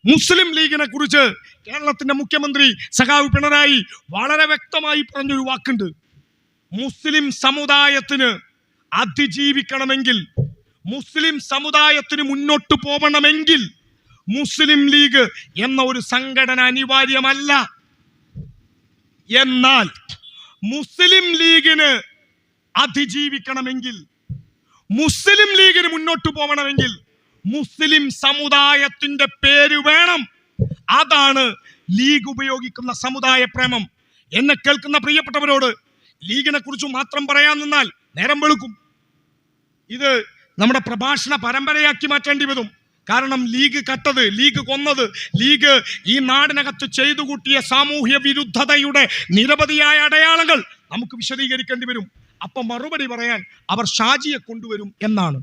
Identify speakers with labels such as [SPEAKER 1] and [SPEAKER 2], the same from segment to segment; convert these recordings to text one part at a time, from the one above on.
[SPEAKER 1] മുസ്ലിം ലീഗിനെ കുറിച്ച് കേരളത്തിന്റെ മുഖ്യമന്ത്രി സഖാവ് പിണറായി വളരെ വ്യക്തമായി പറഞ്ഞൊരു വാക്കുണ്ട്. മുസ്ലിം സമുദായത്തിന് അതിജീവിക്കണമെങ്കിൽ, മുസ്ലിം സമുദായത്തിന് മുന്നോട്ട് പോകണമെങ്കിൽ മുസ്ലിം ലീഗ് എന്ന ഒരു സംഘടന അനിവാര്യമല്ല. എന്നാൽ മുസ്ലിം ലീഗിന് അതിജീവിക്കണമെങ്കിൽ, മുസ്ലിം ലീഗിന് മുന്നോട്ട് പോകണമെങ്കിൽ മുസ്ലിം സമുദായത്തിന്റെ പേര് വേണം. അതാണ് ലീഗ് ഉപയോഗിക്കുന്ന സമുദായ പ്രേമം. എന്നെ കേൾക്കുന്ന പ്രിയപ്പെട്ടവരോട്, ലീഗിനെ കുറിച്ച് മാത്രം പറയാൻ നിന്നാൽ നേരം വെളുക്കും. ഇത് നമ്മുടെ പ്രഭാഷണ പരമ്പരയാക്കി മാറ്റേണ്ടി വരും. കാരണം ലീഗ് കട്ടത്, ലീഗ് കൊന്നത്, ലീഗ് ഈ നാടിനകത്ത് ചെയ്തു കൂട്ടിയ സാമൂഹ്യ വിരുദ്ധതയുടെ നിരവധിയായ അടയാളങ്ങൾ നമുക്ക് വിശദീകരിക്കേണ്ടി വരും. അപ്പൊ മറുപടി പറയാൻ അവർ ഷാജിയെ കൊണ്ടുവരും എന്നാണ്.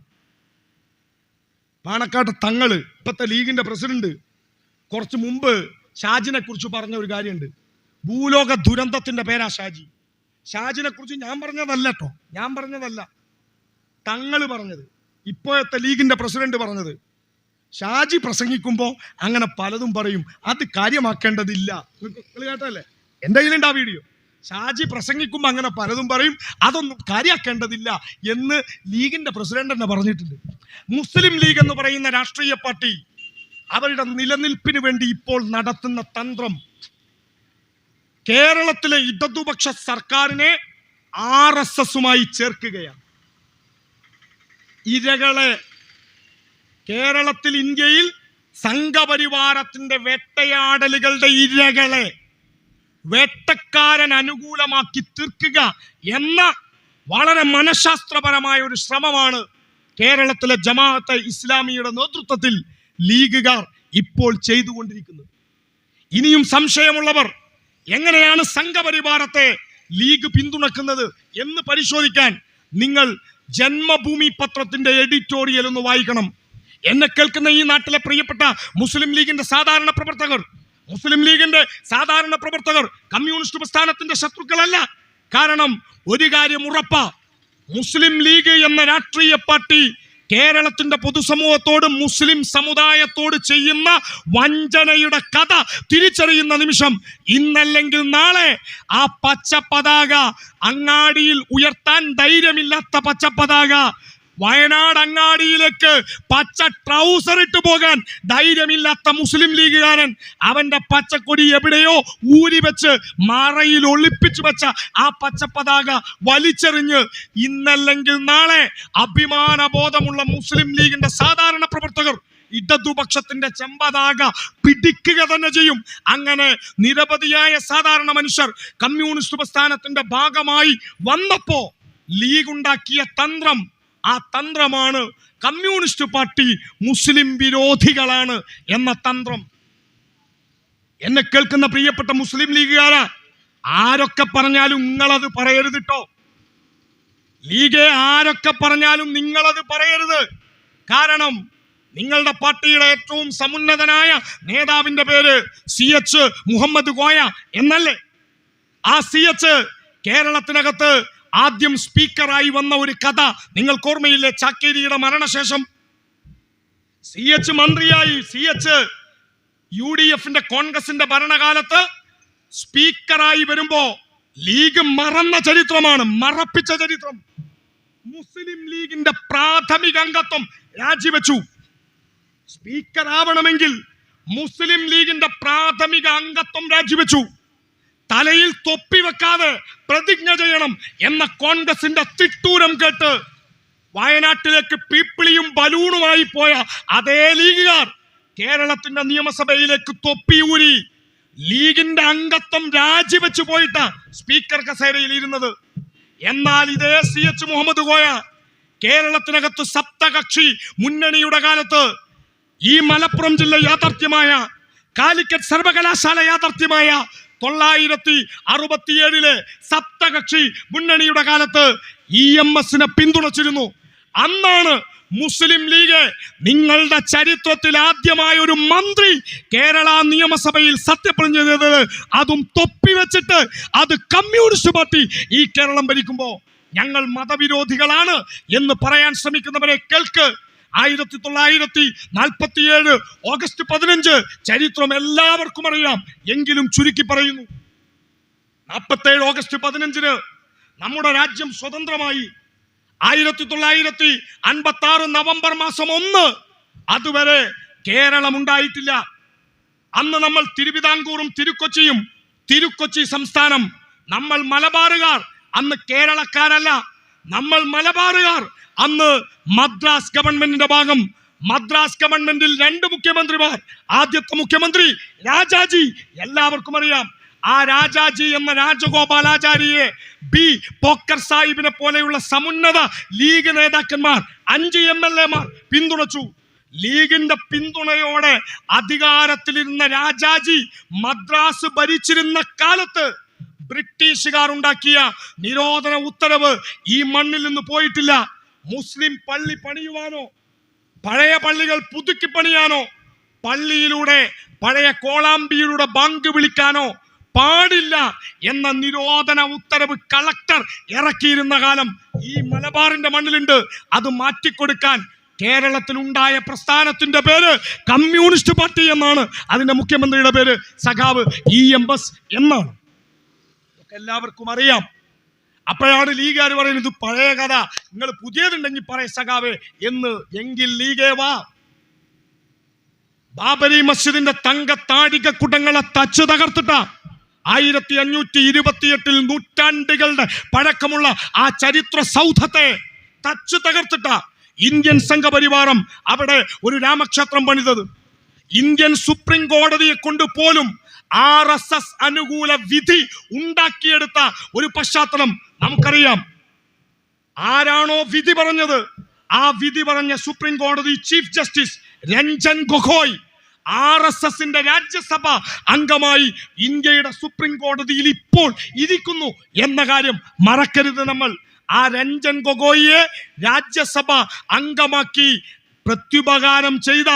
[SPEAKER 1] പാണക്കാട്ട് തങ്ങള്, ഇപ്പത്തെ ലീഗിന്റെ പ്രസിഡന്റ്, കുറച്ച് മുമ്പ് ഷാജിനെ കുറിച്ച് പറഞ്ഞ ഒരു കാര്യമുണ്ട്. ഭൂലോക ദുരന്തത്തിന്റെ പേരാ ഷാജി. ഷാജിനെ കുറിച്ച് ഞാൻ പറഞ്ഞതല്ല കേട്ടോ, ഞാൻ പറഞ്ഞതല്ല, തങ്ങള് പറഞ്ഞത്, ഇപ്പോഴത്തെ ലീഗിന്റെ പ്രസിഡന്റ് പറഞ്ഞത്. ഷാജി പ്രസംഗിക്കുമ്പോൾ അങ്ങനെ പലതും പറയും, അത് കാര്യമാക്കേണ്ടതില്ല. കേട്ടല്ലേ, എൻ്റെ കയ്യിലുണ്ട് ആ വീഡിയോ. ഷാജി പ്രസംഗിക്കുമ്പോൾ അങ്ങനെ പലതും പറയും, അതൊന്നും കാര്യമാക്കേണ്ടതില്ല എന്ന് ലീഗിന്റെ പ്രസിഡന്റ് തന്നെ പറഞ്ഞിട്ടുണ്ട്. മുസ്ലിം ലീഗ് എന്ന് പറയുന്ന രാഷ്ട്രീയ പാർട്ടി അവരുടെ നിലനിൽപ്പിന് വേണ്ടി ഇപ്പോൾ നടത്തുന്ന തന്ത്രം കേരളത്തിലെ ഇടതുപക്ഷ സർക്കാരിനെ RSSുമായി ചേർക്കുകയാണ്. ഇരകളെ കേരളത്തിൽ, ഇന്ത്യയിൽ സംഘപരിവാരത്തിന്റെ വേട്ടയാടലുകളുടെ ഇരകളെ വേട്ടക്കാരൻ അനുകൂലമാക്കി തീർക്കുക എന്ന വളരെ മനഃശാസ്ത്രപരമായ ഒരു ശ്രമമാണ് കേരളത്തിലെ ജമാഅത്തെ ഇസ്ലാമിയുടെ നേതൃത്വത്തിൽ ലീഗുകാർ ഇപ്പോൾ ചെയ്തുകൊണ്ടിരിക്കുന്നത്. ഇനിയും സംശയമുള്ളവർ എങ്ങനെയാണ് സംഘപരിവാരത്തെ ലീഗ് പിന്തുണക്കുന്നത് എന്ന് പരിശോധിക്കാൻ നിങ്ങൾ ജന്മഭൂമി പത്രത്തിന്റെ എഡിറ്റോറിയൽ ഒന്ന് വായിക്കണം. എന്നെ കേൾക്കുന്ന ഈ നാട്ടിലെ പ്രിയപ്പെട്ട മുസ്ലിം ലീഗിന്റെ സാധാരണ പ്രവർത്തകർ, മുസ്ലിം ലീഗിന്റെ സാധാരണ പ്രവർത്തകർ കമ്മ്യൂണിസ്റ്റ് പ്രസ്ഥാനത്തിന്റെ ശത്രുക്കളല്ല. കാരണം ഒരു കാര്യം ഉറപ്പാ, മുസ്ലിം ലീഗ് എന്ന രാഷ്ട്രീയ പാർട്ടി കേരളത്തിന്റെ പൊതുസമൂഹത്തോട്, മുസ്ലിം സമുദായത്തോട് ചെയ്യുന്ന വഞ്ചനയുടെ കഥ തിരിച്ചറിയുന്ന നിമിഷം, ഇന്നല്ലെങ്കിൽ നാളെ ആ പച്ച പതാക അങ്ങാടിയിൽ ഉയർത്താൻ ധൈര്യമില്ലാത്ത പച്ച പതാക, വയനാട് അങ്ങാടിയിലേക്ക് പച്ച ട്രൗസർ ഇട്ട് പോകാൻ ധൈര്യമില്ലാത്ത മുസ്ലിം ലീഗുകാരൻ അവന്റെ പച്ചക്കൊടി എവിടെയോ ഊരി വെച്ച് മറയിൽ ഒളിപ്പിച്ചു വെച്ച ആ പച്ച പതാക വലിച്ചെറിഞ്ഞ് ഇന്നല്ലെങ്കിൽ നാളെ അഭിമാനബോധമുള്ള മുസ്ലിം ലീഗിന്റെ സാധാരണ പ്രവർത്തകർ ഇടതുപക്ഷത്തിന്റെ ചെമ്പതാക പിടിക്കുക തന്നെ ചെയ്യും. അങ്ങനെ നിരവധിയായ സാധാരണ മനുഷ്യർ കമ്മ്യൂണിസ്റ്റ് പ്രസ്ഥാനത്തിന്റെ ഭാഗമായി വന്നപ്പോ ലീഗ് ഉണ്ടാക്കിയ തന്ത്രം, ആ തന്ത്രമാണ് കമ്മ്യൂണിസ്റ്റ് പാർട്ടി മുസ്ലിം വിരോധികളാണ് എന്ന തന്ത്രം. എന്നെ കേൾക്കുന്ന പ്രിയപ്പെട്ട മുസ്ലിം ലീഗുകാരാ, ആരൊക്കെ പറഞ്ഞാലും നിങ്ങളത് പറയരുത് കേട്ടോ. ലീഗെ ആരൊക്കെ പറഞ്ഞാലും നിങ്ങളത് പറയരുത്. കാരണം നിങ്ങളുടെ പാർട്ടിയുടെ ഏറ്റവും സമുന്നതനായ നേതാവിന്റെ പേര് CH മുഹമ്മദ് കോയ എന്നല്ലേ? ആ CH കേരളത്തിനകത്ത് ആദ്യം സ്പീക്കറായി വന്ന ഒരു കഥ നിങ്ങൾക്ക് ഓർമ്മയില്ലേ? ചാക്കേരിയുടെ മരണശേഷം CH മന്ത്രിയായി, CH UDFന്റെ കോൺഗ്രസിന്റെ ഭരണകാലത്ത് സ്പീക്കറായി വരുമ്പോ ലീഗ് മറന്ന ചരിത്രമാണ്, മറപ്പിച്ച ചരിത്രം. മുസ്ലിം ലീഗിന്റെ പ്രാഥമിക അംഗത്വം രാജിവെച്ചു. സ്പീക്കർ ആവണമെങ്കിൽ മുസ്ലിം ലീഗിന്റെ പ്രാഥമിക അംഗത്വം രാജിവെച്ചു. തലയിൽ തൊപ്പി വെക്കാതെ പ്രതിജ്ഞ ചെയ്യണം എന്ന കോൺഗ്രസിന്റെ തിട്ടൂരം കേട്ട് വയനാട്ടിലേക്ക് പീപ്പിളിയും ബലൂണുമായി പോയ അതേ ലീഗുകാർ കേരളത്തിന്റെ നിയമസഭയിലേക്ക് തൊപ്പി ഊരി ലീഗിന്റെ അംഗത്വം രാജിവെച്ചു പോയിട്ട് സ്പീക്കർ കസേരയിൽ ഇരുന്നത്. എന്നാൽ ഇതേ CH മുഹമ്മദ് കോയ കേരളത്തിനകത്ത് സപ്തകക്ഷി മുന്നണിയുടെ കാലത്ത് ഈ മലപ്പുറം ജില്ല യാഥാർത്ഥ്യമായ, കാലിക്കറ്റ് സർവകലാശാല യാഥാർത്ഥ്യമായ 967 സപ്തകക്ഷി മുന്നണിയുടെ കാലത്ത് EMSനെ പിന്തുണച്ചിരുന്നു. അന്നാണ് മുസ്ലിം ലീഗ് നിങ്ങളുടെ ചരിത്രത്തിൽ ആദ്യമായ ഒരു മന്ത്രി കേരള നിയമസഭയിൽ സത്യപ്രതിജ്ഞ ചെയ്തത്. അതും തൊപ്പി വെച്ചിട്ട്. അത് കമ്മ്യൂണിസ്റ്റ് പാർട്ടി ഈ കേരളം ഭരിക്കുമ്പോ ഞങ്ങൾ മതവിരോധികളാണ് എന്ന് പറയാൻ ശ്രമിക്കുന്നവരെ കേൾക്ക്. 1947 ഓഗസ്റ്റ് 15 ചരിത്രം എല്ലാവർക്കും അറിയാം. എങ്കിലും ചുരുക്കി പറയുന്നു. 47 ഓഗസ്റ്റ് 15 നമ്മുടെ രാജ്യം സ്വതന്ത്രമായി. 1956 നവംബർ മാസം 1 അതുവരെ കേരളം ഉണ്ടായിട്ടില്ല. അന്ന് നമ്മൾ തിരുവിതാംകൂറും തിരുക്കൊച്ചി സംസ്ഥാനം, നമ്മൾ മലബാറുകാർ അന്ന് കേരളക്കാരല്ല. നമ്മൾ മലബാറുകാർ അന്ന് മദ്രാസ് ഗവൺമെന്റിന്റെ ഭാഗം. മദ്രാസ് ഗവൺമെന്റിൽ 2 മുഖ്യമന്ത്രിമാർ. ആദ്യത്തെ മുഖ്യമന്ത്രി രാജാജി, എല്ലാവർക്കും അറിയാം. ആ രാജാജി എന്ന രാജഗോപാലാചാര്യയെ ബി പോക്കർ സാഹിബിനെ പോലെയുള്ള സമുന്നത ലീഗ് നേതാക്കന്മാർ 5 MLA പിന്തുണച്ചു. ലീഗിന്റെ പിന്തുണയോടെ അധികാരത്തിലിരുന്ന രാജാജി മദ്രാസ് ഭരിച്ചിരുന്ന കാലത്ത് ബ്രിട്ടീഷുകാർ ഉണ്ടാക്കിയ നിരോധന ഉത്തരവ് ഈ മണ്ണിൽ നിന്ന് പോയിട്ടില്ല. മുസ്ലിം പള്ളി പണിയുവാനോ പഴയ പള്ളികൾ പുതുക്കി പണിയാനോ പള്ളിയിലൂടെ പഴയ കോളാമ്പിയിലൂടെ ബാങ്ക് വിളിക്കാനോ പാടില്ല എന്ന നിരോധന ഉത്തരവ് കളക്ടർ ഇറക്കിയിരുന്ന കാലം ഈ മലബാറിന്റെ മണ്ണിലുണ്ട്. അത് മാറ്റിക്കൊടുക്കാൻ കേരളത്തിൽ ഉണ്ടായ പ്രസ്ഥാനത്തിന്റെ പേര് കമ്മ്യൂണിസ്റ്റ് പാർട്ടി എന്നാണ്. അതിന്റെ മുഖ്യമന്ത്രിയുടെ പേര് സഖാവ് EMS എന്നാണ്. എല്ലാവർക്കും അറിയാം. അപ്പോഴാണ് ലീഗുകാർ പറയുന്നത് പഴയ കഥ, നിങ്ങൾ പുതിയതുണ്ടെങ്കിൽ പറയ സഖാവേ എന്ന്. എങ്കിൽ ലീഗേ വാ. ബാബരി മസ്ജിദിന്റെ തങ്കത്താടിക കുടങ്ങളെ തച്ച് തകർത്തിട്ട 1528 നൂറ്റാണ്ടുകളുടെ പഴക്കമുള്ള ആ ചരിത്ര സൗധത്തെ തച്ച് തകർത്തിട്ട ഇന്ത്യൻ സംഘപരിവാരം അവിടെ ഒരു രാമക്ഷേത്രം പണിതത്. ഇന്ത്യൻ സുപ്രീം കോടതിയെ കൊണ്ട് പോലും RSS അനുകൂല വിധി ഉണ്ടാക്കിയെടുത്ത ഒരു പശ്ചാത്തലം നമുക്കറിയാം. ആരാണോ വിധി പറഞ്ഞത്, ആ വിധി പറഞ്ഞ സുപ്രീം കോടതി ചീഫ് ജസ്റ്റിസ് രഞ്ജൻ ഗൊഗോയ് RSSന്റെ രാജ്യസഭ അംഗമായി ഇന്ത്യയുടെ സുപ്രീം കോടതിയിൽ ഇപ്പോൾ ഇരിക്കുന്നു എന്ന കാര്യം മറക്കരുത് നമ്മൾ. ആ രഞ്ജൻ ഗൊഗോയിയെ രാജ്യസഭ അംഗമാക്കി പ്രത്യുപകാരം ചെയ്ത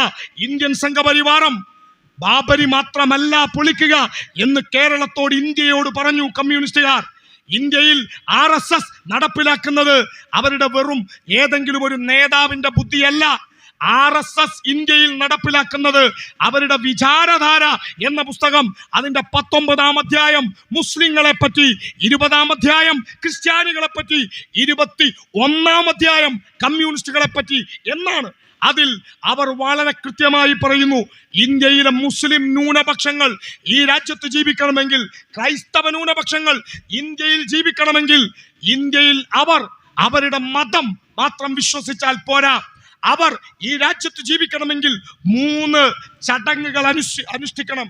[SPEAKER 1] ഇന്ത്യൻ സംഘപരിവാരം ബാബരി മാത്രമല്ല പൊളിക്കുക എന്ന് കേരളത്തോട്, ഇന്ത്യയോട് പറഞ്ഞു കമ്മ്യൂണിസ്റ്റുകാർ. ഇന്ത്യയിൽ RSS നടപ്പിലാക്കുന്നത് അവരുടെ വെറും ഏതെങ്കിലും ഒരു നേതാവിന്റെ ബുദ്ധിയല്ല. RSS ഇന്ത്യയിൽ നടപ്പിലാക്കുന്നത് അവരുടെ വിചാരധാര എന്ന പുസ്തകം, അതിന്റെ 19-ാം അധ്യായം മുസ്ലിങ്ങളെ പറ്റി, 20-ാം അധ്യായം ക്രിസ്ത്യാനികളെ പറ്റി, 21-ാം അധ്യായം കമ്മ്യൂണിസ്റ്റുകളെ പറ്റി എന്നാണ്. അതിൽ അവർ വളരെ കൃത്യമായി പറയുന്നു, ഇന്ത്യയിലെ മുസ്ലിം ന്യൂനപക്ഷങ്ങൾ ഈ രാജ്യത്ത് ജീവിക്കണമെങ്കിൽ, ക്രൈസ്തവ ന്യൂനപക്ഷങ്ങൾ ഇന്ത്യയിൽ ജീവിക്കണമെങ്കിൽ, ഇന്ത്യയിൽ അവരുടെ മതം മാത്രം വിശ്വസിച്ചാൽ പോരാ. അവർ ഈ രാജ്യത്ത് ജീവിക്കണമെങ്കിൽ 3 ചടങ്ങുകൾ അനുഷ്ഠിക്കണം.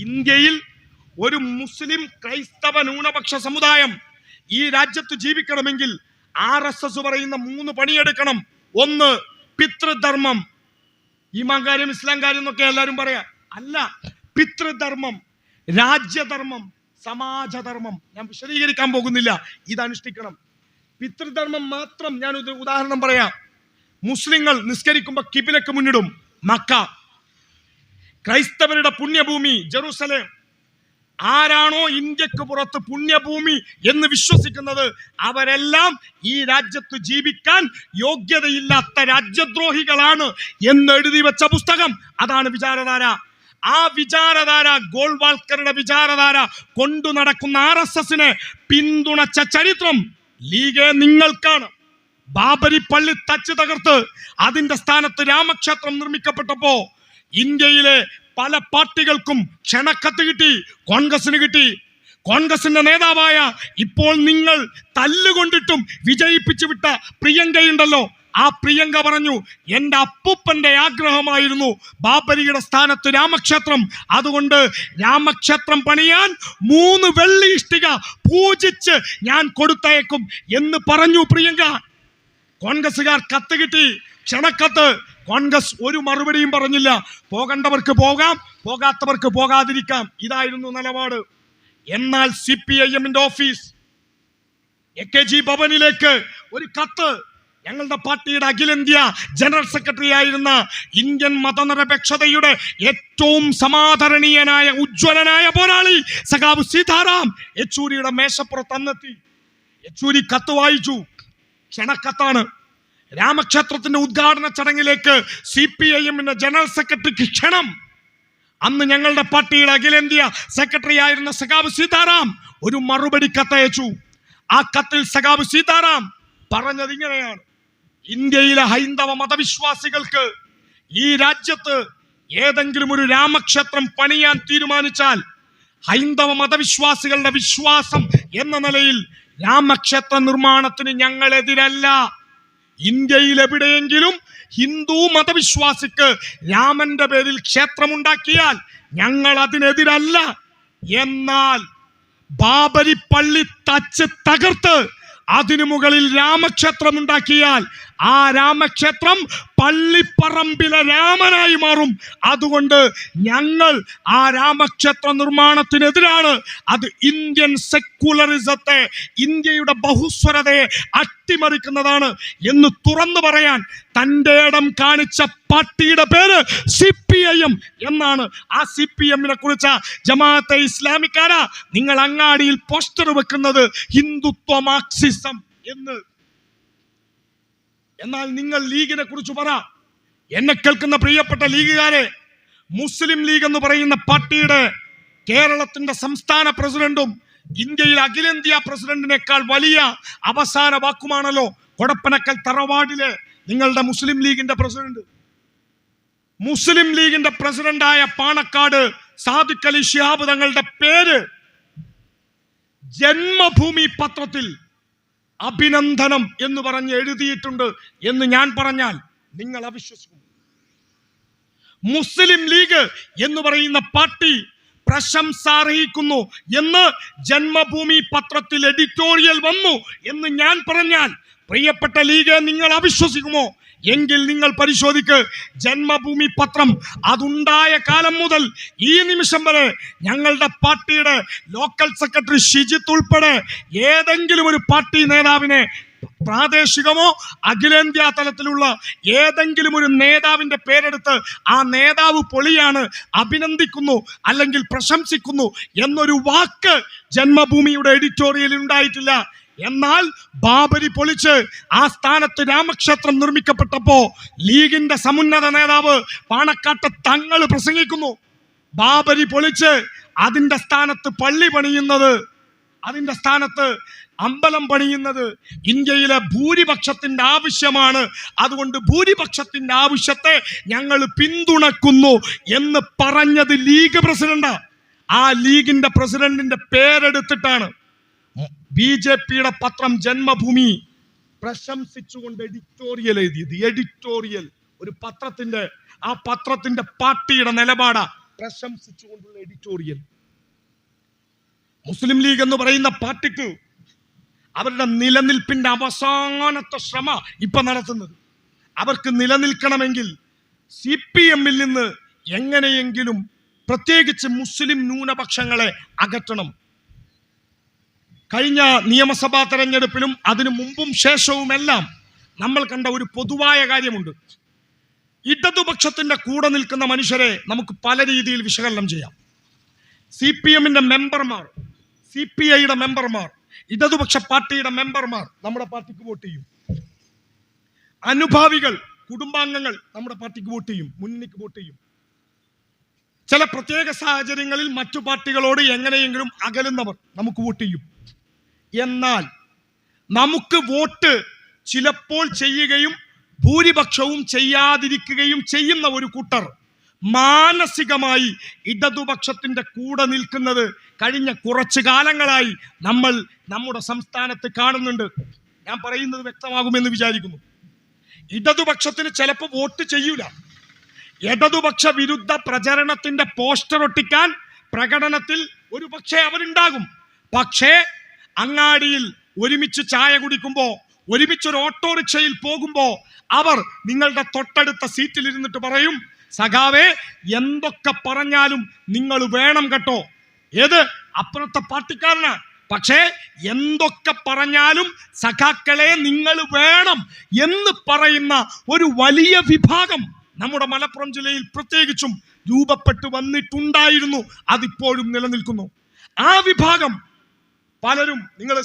[SPEAKER 1] ഇന്ത്യയിൽ ഒരു മുസ്ലിം ക്രൈസ്തവ ന്യൂനപക്ഷ സമുദായം ഈ രാജ്യത്ത് ജീവിക്കണമെങ്കിൽ RSS പറയുന്ന 3 പണിയെടുക്കണം. 1 പിതൃധർമ്മം. ഈമാൻ കാര്യം ഇസ്ലാം കാര്യം എന്നൊക്കെ എല്ലാവരും പറയാ. അല്ല, പിതൃധർമ്മം, രാജ്യധർമ്മം, സമാജധർമ്മം. ഞാൻ വിശദീകരിക്കാൻ പോകുന്നില്ല. ഇത് അനുഷ്ഠിക്കണം. പിതൃധർമ്മം മാത്രം ഞാൻ ഉദാഹരണം പറയാം. മുസ്ലിങ്ങൾ നിസ്കരിക്കുമ്പോൾ കിബിലക്ക് മുന്നിടും മക്ക. ക്രൈസ്തവരുടെ പുണ്യഭൂമി ജെറുസലേം. ആരാണോ ഇന്ത്യക്ക് പുറത്ത് പുണ്യഭൂമി എന്ന് വിശ്വസിക്കുന്നത് അവരെല്ലാം ഈ രാജ്യത്ത് ജീവിക്കാൻ യോഗ്യതയില്ലാത്ത രാജ്യദ്രോഹികളാണ് എന്ന് എഴുതി വെച്ച പുസ്തകം. അതാണ് വിചാരധാര. ആ വിചാരധാര, ഗോൾവാൾക്കറുടെ വിചാരധാര കൊണ്ടു നടക്കുന്ന RSSനെ പിന്തുണച്ച ചരിത്രം ലീഗെ നിങ്ങൾക്കാണ്. ബാബരി പള്ളി തച്ച് തകർത്ത് അതിന്റെ സ്ഥാനത്ത് രാമക്ഷേത്രം നിർമ്മിക്കപ്പെട്ടപ്പോ ഇന്ത്യയിലെ പല പാർട്ടികൾക്കും ക്ഷണക്കത്ത് കിട്ടി. കോൺഗ്രസിന് കിട്ടി. കോൺഗ്രസിന്റെ നേതാവായ ഇപ്പോൾ നിങ്ങൾ തല്ലുകൊണ്ടിട്ടും വിജയിപ്പിച്ചു വിട്ട പ്രിയങ്കയുണ്ടല്ലോ, ആ പ്രിയങ്ക പറഞ്ഞു, എൻ്റെ അപ്പൂപ്പന്റെ ആഗ്രഹമായിരുന്നു ബാബരിയുടെ സ്ഥാനത്ത് രാമക്ഷേത്രം. അതുകൊണ്ട് രാമക്ഷേത്രം പണിയാൻ 3 വെള്ളി ഇഷ്ടിക പൂജിച്ച് ഞാൻ കൊടുത്തയക്കും എന്ന് പറഞ്ഞു പ്രിയങ്ക. കോൺഗ്രസുകാർ കത്ത് കിട്ടി, ക്ഷണക്കത്ത്. കോൺഗ്രസ് ഒരു മറുപടിയും പറഞ്ഞില്ല. പോകേണ്ടവർക്ക് പോകാം, പോകാത്തവർക്ക് പോകാതിരിക്കാം. ഇതായിരുന്നു നിലപാട്. എന്നാൽ CPIM-ന്റെ ഓഫീസ് AKG ഭവനിലേക്ക് ഒരു കത്ത് ഞങ്ങളുടെ പാർട്ടിയുടെ അഖിലേന്ത്യാ ജനറൽ സെക്രട്ടറി ആയിരുന്ന ഇന്ത്യൻ മതനിരപേക്ഷതയുടെ ഏറ്റവും സമാദരണീയനായ ഉജ്ജ്വലനായ പോരാളി സഖാവ് സീതാറാം യെച്ചൂരിയുടെ മേശപ്പുറത്ത് അന്നെത്തി. യെച്ചൂരി കത്ത് വായിച്ചു. ക്ഷണക്കത്താണ്. രാമക്ഷേത്രത്തിന്റെ ഉദ്ഘാടന ചടങ്ങിലേക്ക് CPIM ജനറൽ സെക്രട്ടറിക്ക് ക്ഷണം. അന്ന് ഞങ്ങളുടെ പാർട്ടിയുടെ അഖിലേന്ത്യാ സെക്രട്ടറി ആയിരുന്ന സഖാവ് സീതാറാം ഒരു മറുപടി കത്തയച്ചു. ആ കത്തിൽ സഖാവ് സീതാറാം പറഞ്ഞത് ഇങ്ങനെയാണ്: ഇന്ത്യയിലെ ഹൈന്ദവ മതവിശ്വാസികൾക്ക് ഈ രാജ്യത്ത് ഏതെങ്കിലും ഒരു രാമക്ഷേത്രം പണിയാൻ തീരുമാനിച്ചാൽ ഹൈന്ദവ മതവിശ്വാസികളുടെ വിശ്വാസം എന്ന നിലയിൽ രാമക്ഷേത്ര നിർമ്മാണത്തിന് ഞങ്ങൾ എതിരല്ല. ഇന്ത്യയിൽ എവിടെയെങ്കിലും ഹിന്ദു മതവിശ്വാസിക്ക് രാമന്റെ പേരിൽ ക്ഷേത്രമുണ്ടാക്കിയാൽ ഞങ്ങൾ അതിനെതിരല്ല. എന്നാൽ ബാബരി പള്ളി തകർത്ത് അതിനു മുകളിൽ രാമക്ഷേത്രം ഉണ്ടാക്കിയാൽ ആ രാമക്ഷേത്രം പള്ളിപ്പറമ്പിലെ രാമനായി മാറും. അതുകൊണ്ട് ഞങ്ങൾ ആ രാമക്ഷേത്ര നിർമ്മാണത്തിനെതിരാണ്. അത് ഇന്ത്യൻ സെക്യുലറിസത്തെ, ഇന്ത്യയുടെ ബഹുസ്വരതയെ അട്ടിമറിക്കുന്നതാണ് എന്ന് തുറന്നു പറയാൻ തൻ്റെ ഇടം കാണിച്ച പാർട്ടിയുടെ പേര് CPIM എന്നാണ്. ആ CPIM-നെ കുറിച്ച് ജമാഅത്തെ ഇസ്ലാമിക്കാരാ നിങ്ങൾ അങ്ങാടിയിൽ പോസ്റ്റർ വെക്കുന്നത് ഹിന്ദുത്വ മാർക്സിസം എന്ന്. എന്നാൽ നിങ്ങൾ ലീഗിനെ കുറിച്ച് പറ. എന്നെ കേൾക്കുന്ന പ്രിയപ്പെട്ട ലീഗുകാരെ, മുസ്ലിം ലീഗ് എന്ന് പറയുന്ന പാർട്ടിയുടെ കേരളത്തിന്റെ സംസ്ഥാന പ്രസിഡന്റും ഇന്ത്യയിലെ അഖിലേന്ത്യാ പ്രസിഡന്റിനേക്കാൾ വലിയ അവസാന വാക്കുമാണല്ലോ കൊടപ്പനക്കൽ തറവാടിലെ നിങ്ങളുടെ മുസ്ലിം ലീഗിന്റെ പ്രസിഡന്റ്. മുസ്ലിം ലീഗിന്റെ പ്രസിഡന്റായ പാണക്കാട് സാദിഖ് അലി ശിഹാബ് തങ്ങളുടെ പേര് ജന്മഭൂമി പത്രത്തിൽ അഭിനന്ദനം എന്ന് പറഞ്ഞ് എഴുതിയിട്ടുണ്ട് എന്ന് ഞാൻ പറഞ്ഞാൽ നിങ്ങൾ അവിശ്വസിക്കും. മുസ്ലിം ലീഗ് എന്ന് പറയുന്ന പാർട്ടി പ്രശംസ അർഹിക്കുന്നു എന്ന് ജന്മഭൂമി പത്രത്തിൽ എഡിറ്റോറിയൽ വന്നു എന്ന് ഞാൻ പറഞ്ഞാൽ പ്രിയപ്പെട്ട ലീഗ് നിങ്ങൾ അവിശ്വസിക്കുമോ? എങ്കിൽ നിങ്ങൾ പരിശോധിക്ക്. ജന്മഭൂമി പത്രം അതുണ്ടായ കാലം മുതൽ ഈ നിമിഷം വരെ ഞങ്ങളുടെ പാർട്ടിയുടെ ലോക്കൽ സെക്രട്ടറി ഷിജിത്ത് ഉൾപ്പെടെ ഏതെങ്കിലും ഒരു പാർട്ടി നേതാവിനെ, പ്രാദേശികമോ അഖിലേന്ത്യാ തലത്തിലുള്ള ഏതെങ്കിലും ഒരു നേതാവിന്റെ പേരെടുത്ത് ആ നേതാവ് പൊളിയാണ്, അഭിനന്ദിക്കുന്നു അല്ലെങ്കിൽ പ്രശംസിക്കുന്നു എന്നൊരു വാക്ക് ജന്മഭൂമിയുടെ എഡിറ്റോറിയലിൽ ഉണ്ടായിട്ടില്ല. എന്നാൽ ബാബരി പൊളിച്ച് ആ സ്ഥാനത്ത് രാമക്ഷേത്രം നിർമ്മിക്കപ്പെട്ടപ്പോ ലീഗിന്റെ സമുന്നത നേതാവ് പാണക്കാട്ട് തങ്ങൾ പ്രസംഗിക്കുന്നു. ബാബരി പൊളിച്ച് അതിന്റെ സ്ഥാനത്ത് പള്ളി പണിയുന്നത്, അതിന്റെ സ്ഥാനത്ത് അമ്പലം പണിയുന്നത് ഇന്ത്യയിലെ ഭൂരിപക്ഷത്തിന്റെ ആവശ്യമാണ്. അതുകൊണ്ട് ഭൂരിപക്ഷത്തിന്റെ ആവശ്യത്തെ ഞങ്ങൾ പിന്തുണക്കുന്നു എന്ന് പറഞ്ഞത് ലീഗ് പ്രസിഡന്റാ. ആ ലീഗിന്റെ പ്രസിഡന്റിന്റെ പേരെടുത്തിട്ടാണ് BJP-യുടെ പത്രം ജന്മഭൂമി പ്രശംസിച്ചുകൊണ്ട് എഡിറ്റോറിയൽ എഴുതിയത്. എഡിറ്റോറിയൽ ഒരു പത്രത്തിന്റെ, ആ പത്രത്തിന്റെ പാർട്ടിയുടെ നിലപാടാ പ്രശംസിച്ചുകൊണ്ടുള്ള എഡിറ്റോറിയൽ. മുസ്ലിം ലീഗ് എന്ന് പറയുന്ന പാർട്ടിക്ക് അവരുടെ നിലനിൽപ്പിന്റെ അവസാനത്തെ ശ്രമ ഇപ്പൊ നടത്തുന്നത്. അവർക്ക് നിലനിൽക്കണമെങ്കിൽ CPM-ൽ നിന്ന് എങ്ങനെയെങ്കിലും പ്രത്യേകിച്ച് മുസ്ലിം ന്യൂനപക്ഷങ്ങളെ അകറ്റണം. കഴിഞ്ഞ നിയമസഭാ തെരഞ്ഞെടുപ്പിലും അതിനു മുമ്പും ശേഷവുമെല്ലാം നമ്മൾ കണ്ട ഒരു പൊതുവായ കാര്യമുണ്ട്. ഇടതുപക്ഷത്തിന്റെ കൂടെ നിൽക്കുന്ന മനുഷ്യരെ നമുക്ക് പല രീതിയിൽ വിശകലനം ചെയ്യാം. CPM-ന്റെ മെമ്പർമാർ, CPI-യുടെ മെമ്പർമാർ, ഇടതുപക്ഷ പാർട്ടിയുടെ മെമ്പർമാർ നമ്മുടെ പാർട്ടിക്ക് വോട്ട് ചെയ്യും. അനുഭാവികൾ, കുടുംബാംഗങ്ങൾ നമ്മുടെ പാർട്ടിക്ക് വോട്ട് ചെയ്യും, മുന്നണിക്ക് വോട്ട് ചെയ്യും. ചില പ്രത്യേക സാഹചര്യങ്ങളിൽ മറ്റു പാർട്ടികളോട് എങ്ങനെയെങ്കിലും അകലുന്നവർ നമുക്ക് വോട്ട് ചെയ്യും. എന്നാൽ നമുക്ക് വോട്ട് ചിലപ്പോൾ ചെയ്യുകയും ഭൂരിപക്ഷവും ചെയ്യാതിരിക്കുകയും ചെയ്യുന്ന ഒരു കൂട്ടർ മാനസികമായി ഇടതുപക്ഷത്തിന്റെ കൂടെ നിൽക്കുന്നത് കഴിഞ്ഞ കുറച്ചു കാലങ്ങളായി നമ്മൾ നമ്മുടെ സംസ്ഥാനത്ത് കാണുന്നുണ്ട്. ഞാൻ പറയുന്നത് വ്യക്തമാകുമെന്ന് വിചാരിക്കുന്നു. ഇടതുപക്ഷത്തിന് ചിലപ്പോൾ വോട്ട് ചെയ്യൂല. ഇടതുപക്ഷ വിരുദ്ധ പ്രചരണത്തിന്റെ പോസ്റ്റർ ഒട്ടിക്കാൻ പ്രകടനത്തിൽ ഒരു പക്ഷേ അവരുണ്ടാകും. പക്ഷേ അങ്ങാടിയിൽ ഒരുമിച്ച് ചായ കുടിക്കുമ്പോ, ഒരുമിച്ചൊരു ഓട്ടോറിക്ഷയിൽ പോകുമ്പോ അവർ നിങ്ങളുടെ തൊട്ടടുത്ത സീറ്റിൽ ഇരുന്നിട്ട് പറയും, സഖാവേ എന്തൊക്കെ പറഞ്ഞാലും നിങ്ങൾ വേണം കേട്ടോ. ഏത് അപ്പുറത്തെ പാർട്ടിക്കാരനാ, പക്ഷേ എന്തൊക്കെ പറഞ്ഞാലും സഖാക്കളെ നിങ്ങൾ വേണം എന്ന് പറയുന്ന ഒരു വലിയ വിഭാഗം നമ്മുടെ മലപ്പുറം ജില്ലയിൽ പ്രത്യേകിച്ചും രൂപപ്പെട്ടു വന്നിട്ടുണ്ടായിരുന്നു. അതിപ്പോഴും നിലനിൽക്കുന്നു. ആ വിഭാഗം പലരും, നിങ്ങൾ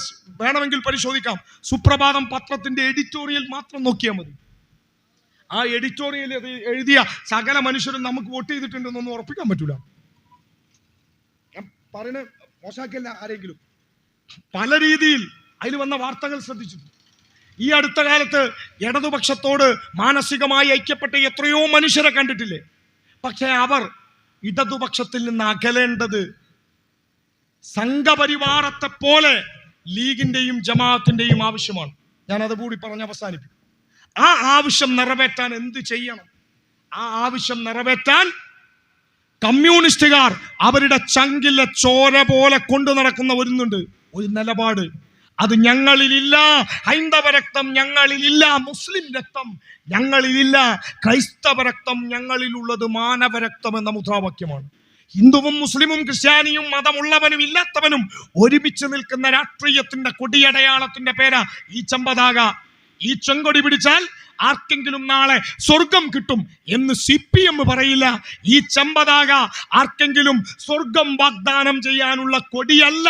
[SPEAKER 1] വേണമെങ്കിൽ പരിശോധിക്കാം, സുപ്രഭാതം പത്രത്തിന്റെ എഡിറ്റോറിയൽ മാത്രം നോക്കിയാൽ മതി. ആ എഡിറ്റോറിയൽ എഴുതിയ സകല മനുഷ്യരും നമുക്ക് വോട്ട് ചെയ്തിട്ടുണ്ടെന്നൊന്നും ഉറപ്പിക്കാൻ പറ്റൂല. ഞാൻ പറയുന്നത് മോശമാക്കിയല്ല ആരെങ്കിലും. പല രീതിയിൽ അതിൽ വന്ന വാർത്തകൾ ശ്രദ്ധിച്ചു. ഈ അടുത്ത കാലത്ത് ഇടതുപക്ഷത്തോട് മാനസികമായി ഐക്യപ്പെട്ട എത്രയോ മനുഷ്യരെ കണ്ടിട്ടില്ലേ? പക്ഷെ അവർ ഇടതുപക്ഷത്തിൽ നിന്ന് അകലേണ്ടത് സംഘപരിവാരത്തെ പോലെ ലീഗിന്റെയും ജമാഅത്തിന്റെയും ആവശ്യമാണ്. ഞാനത് കൂടി പറഞ്ഞ് അവസാനിപ്പിക്കും. ആ ആവശ്യം നിറവേറ്റാൻ എന്ത് ചെയ്യണം? ആ ആവശ്യം നിറവേറ്റാൻ കമ്മ്യൂണിസ്റ്റുകാർ അവരുടെ ചങ്കിലെ ചോര പോലെ കൊണ്ടു നടക്കുന്ന ഒരു നിലപാട്. അത് ഞങ്ങളിലില്ല. ഹൈന്ദവ രക്തം ഞങ്ങളിലില്ല, മുസ്ലിം രക്തം ഞങ്ങളിലില്ല, ക്രൈസ്തവ രക്തം ഞങ്ങളിലുള്ളത് മാനവരക്തം എന്ന മുദ്രാവാക്യമാണ്. ഹിന്ദുവും മുസ്ലിമും ക്രിസ്ത്യാനിയും മതമുള്ളവനും ഇല്ലാത്തവനും ഒരുമിച്ച് നിൽക്കുന്ന രാഷ്ട്രീയത്തിന്റെ കൊടിയടയാളത്തിന്റെ പേരാ ഈ ചെമ്പതാക. ഈ ചെങ്കൊടി പിടിച്ചാൽ ആർക്കെങ്കിലും നാളെ സ്വർഗം കിട്ടും എന്ന് CPM പറയില്ല. ഈ ചെമ്പതാക ആർക്കെങ്കിലും സ്വർഗം വാഗ്ദാനം ചെയ്യാനുള്ള കൊടിയല്ല.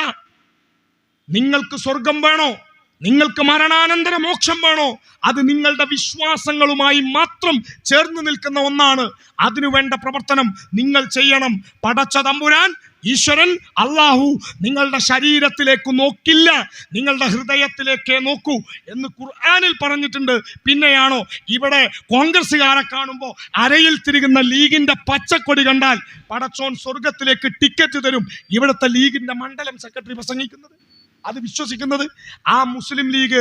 [SPEAKER 1] നിങ്ങൾക്ക് സ്വർഗം വേണോ? നിങ്ങൾക്ക് മരണാനന്തര മോക്ഷം വേണോ? അത് നിങ്ങളുടെ വിശ്വാസങ്ങളുമായി മാത്രം ചേർന്ന് നിൽക്കുന്ന ഒന്നാണ്. അതിനുവേണ്ട പ്രവർത്തനം നിങ്ങൾ ചെയ്യണം. പടച്ച തമ്പുരാൻ, ഈശ്വരൻ, അള്ളാഹു നിങ്ങളുടെ ശരീരത്തിലേക്ക് നോക്കില്ല, നിങ്ങളുടെ ഹൃദയത്തിലേക്കേ നോക്കൂ എന്ന് ഖുർആനിൽ പറഞ്ഞിട്ടുണ്ട്. പിന്നെയാണോ ഇവിടെ കോൺഗ്രസ്സുകാരെ കാണുമ്പോൾ അരയിൽ തിരികുന്ന ലീഗിന്റെ പച്ചക്കൊടി കണ്ടാൽ പടച്ചോൻ സ്വർഗത്തിലേക്ക് ടിക്കറ്റ് തരും ഇവിടുത്തെ ലീഗിന്റെ മണ്ഡലം സെക്രട്ടറി പ്രസംഗിക്കുന്നത്? അത് വിശ്വസിക്കുന്നത്? ആ മുസ്ലിം ലീഗ്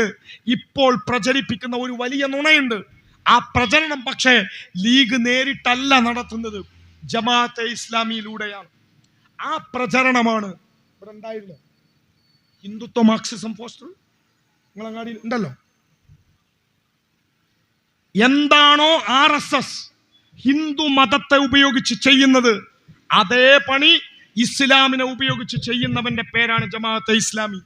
[SPEAKER 1] ഇപ്പോൾ പ്രചരിപ്പിക്കുന്ന ഒരു വലിയ നുണയുണ്ട്. ആ പ്രചരണം പക്ഷേ ലീഗ് നേരിട്ടല്ല നടത്തുന്നത്, ജമാഅത്തെ ഇസ്ലാമിയിലൂടെയാണ്. ആ പ്രചരണമാണ് ഇവിടെ ഉണ്ടായിരുന്നു. ഹിന്ദുത്വ മാർക്സിസം പോസ്റ്റർ നിങ്ങളങ്ങാടി ഉണ്ടല്ലോ. എന്താണോ RSS ഹിന്ദു മതത്തെ ഉപയോഗിച്ച് ചെയ്യുന്നത്, അതേ പണി ഇസ്ലാമിനെ ഉപയോഗിച്ച് ചെയ്യുന്നവന്റെ പേരാണ് ജമാഅത്തെ ഇസ്ലാമി.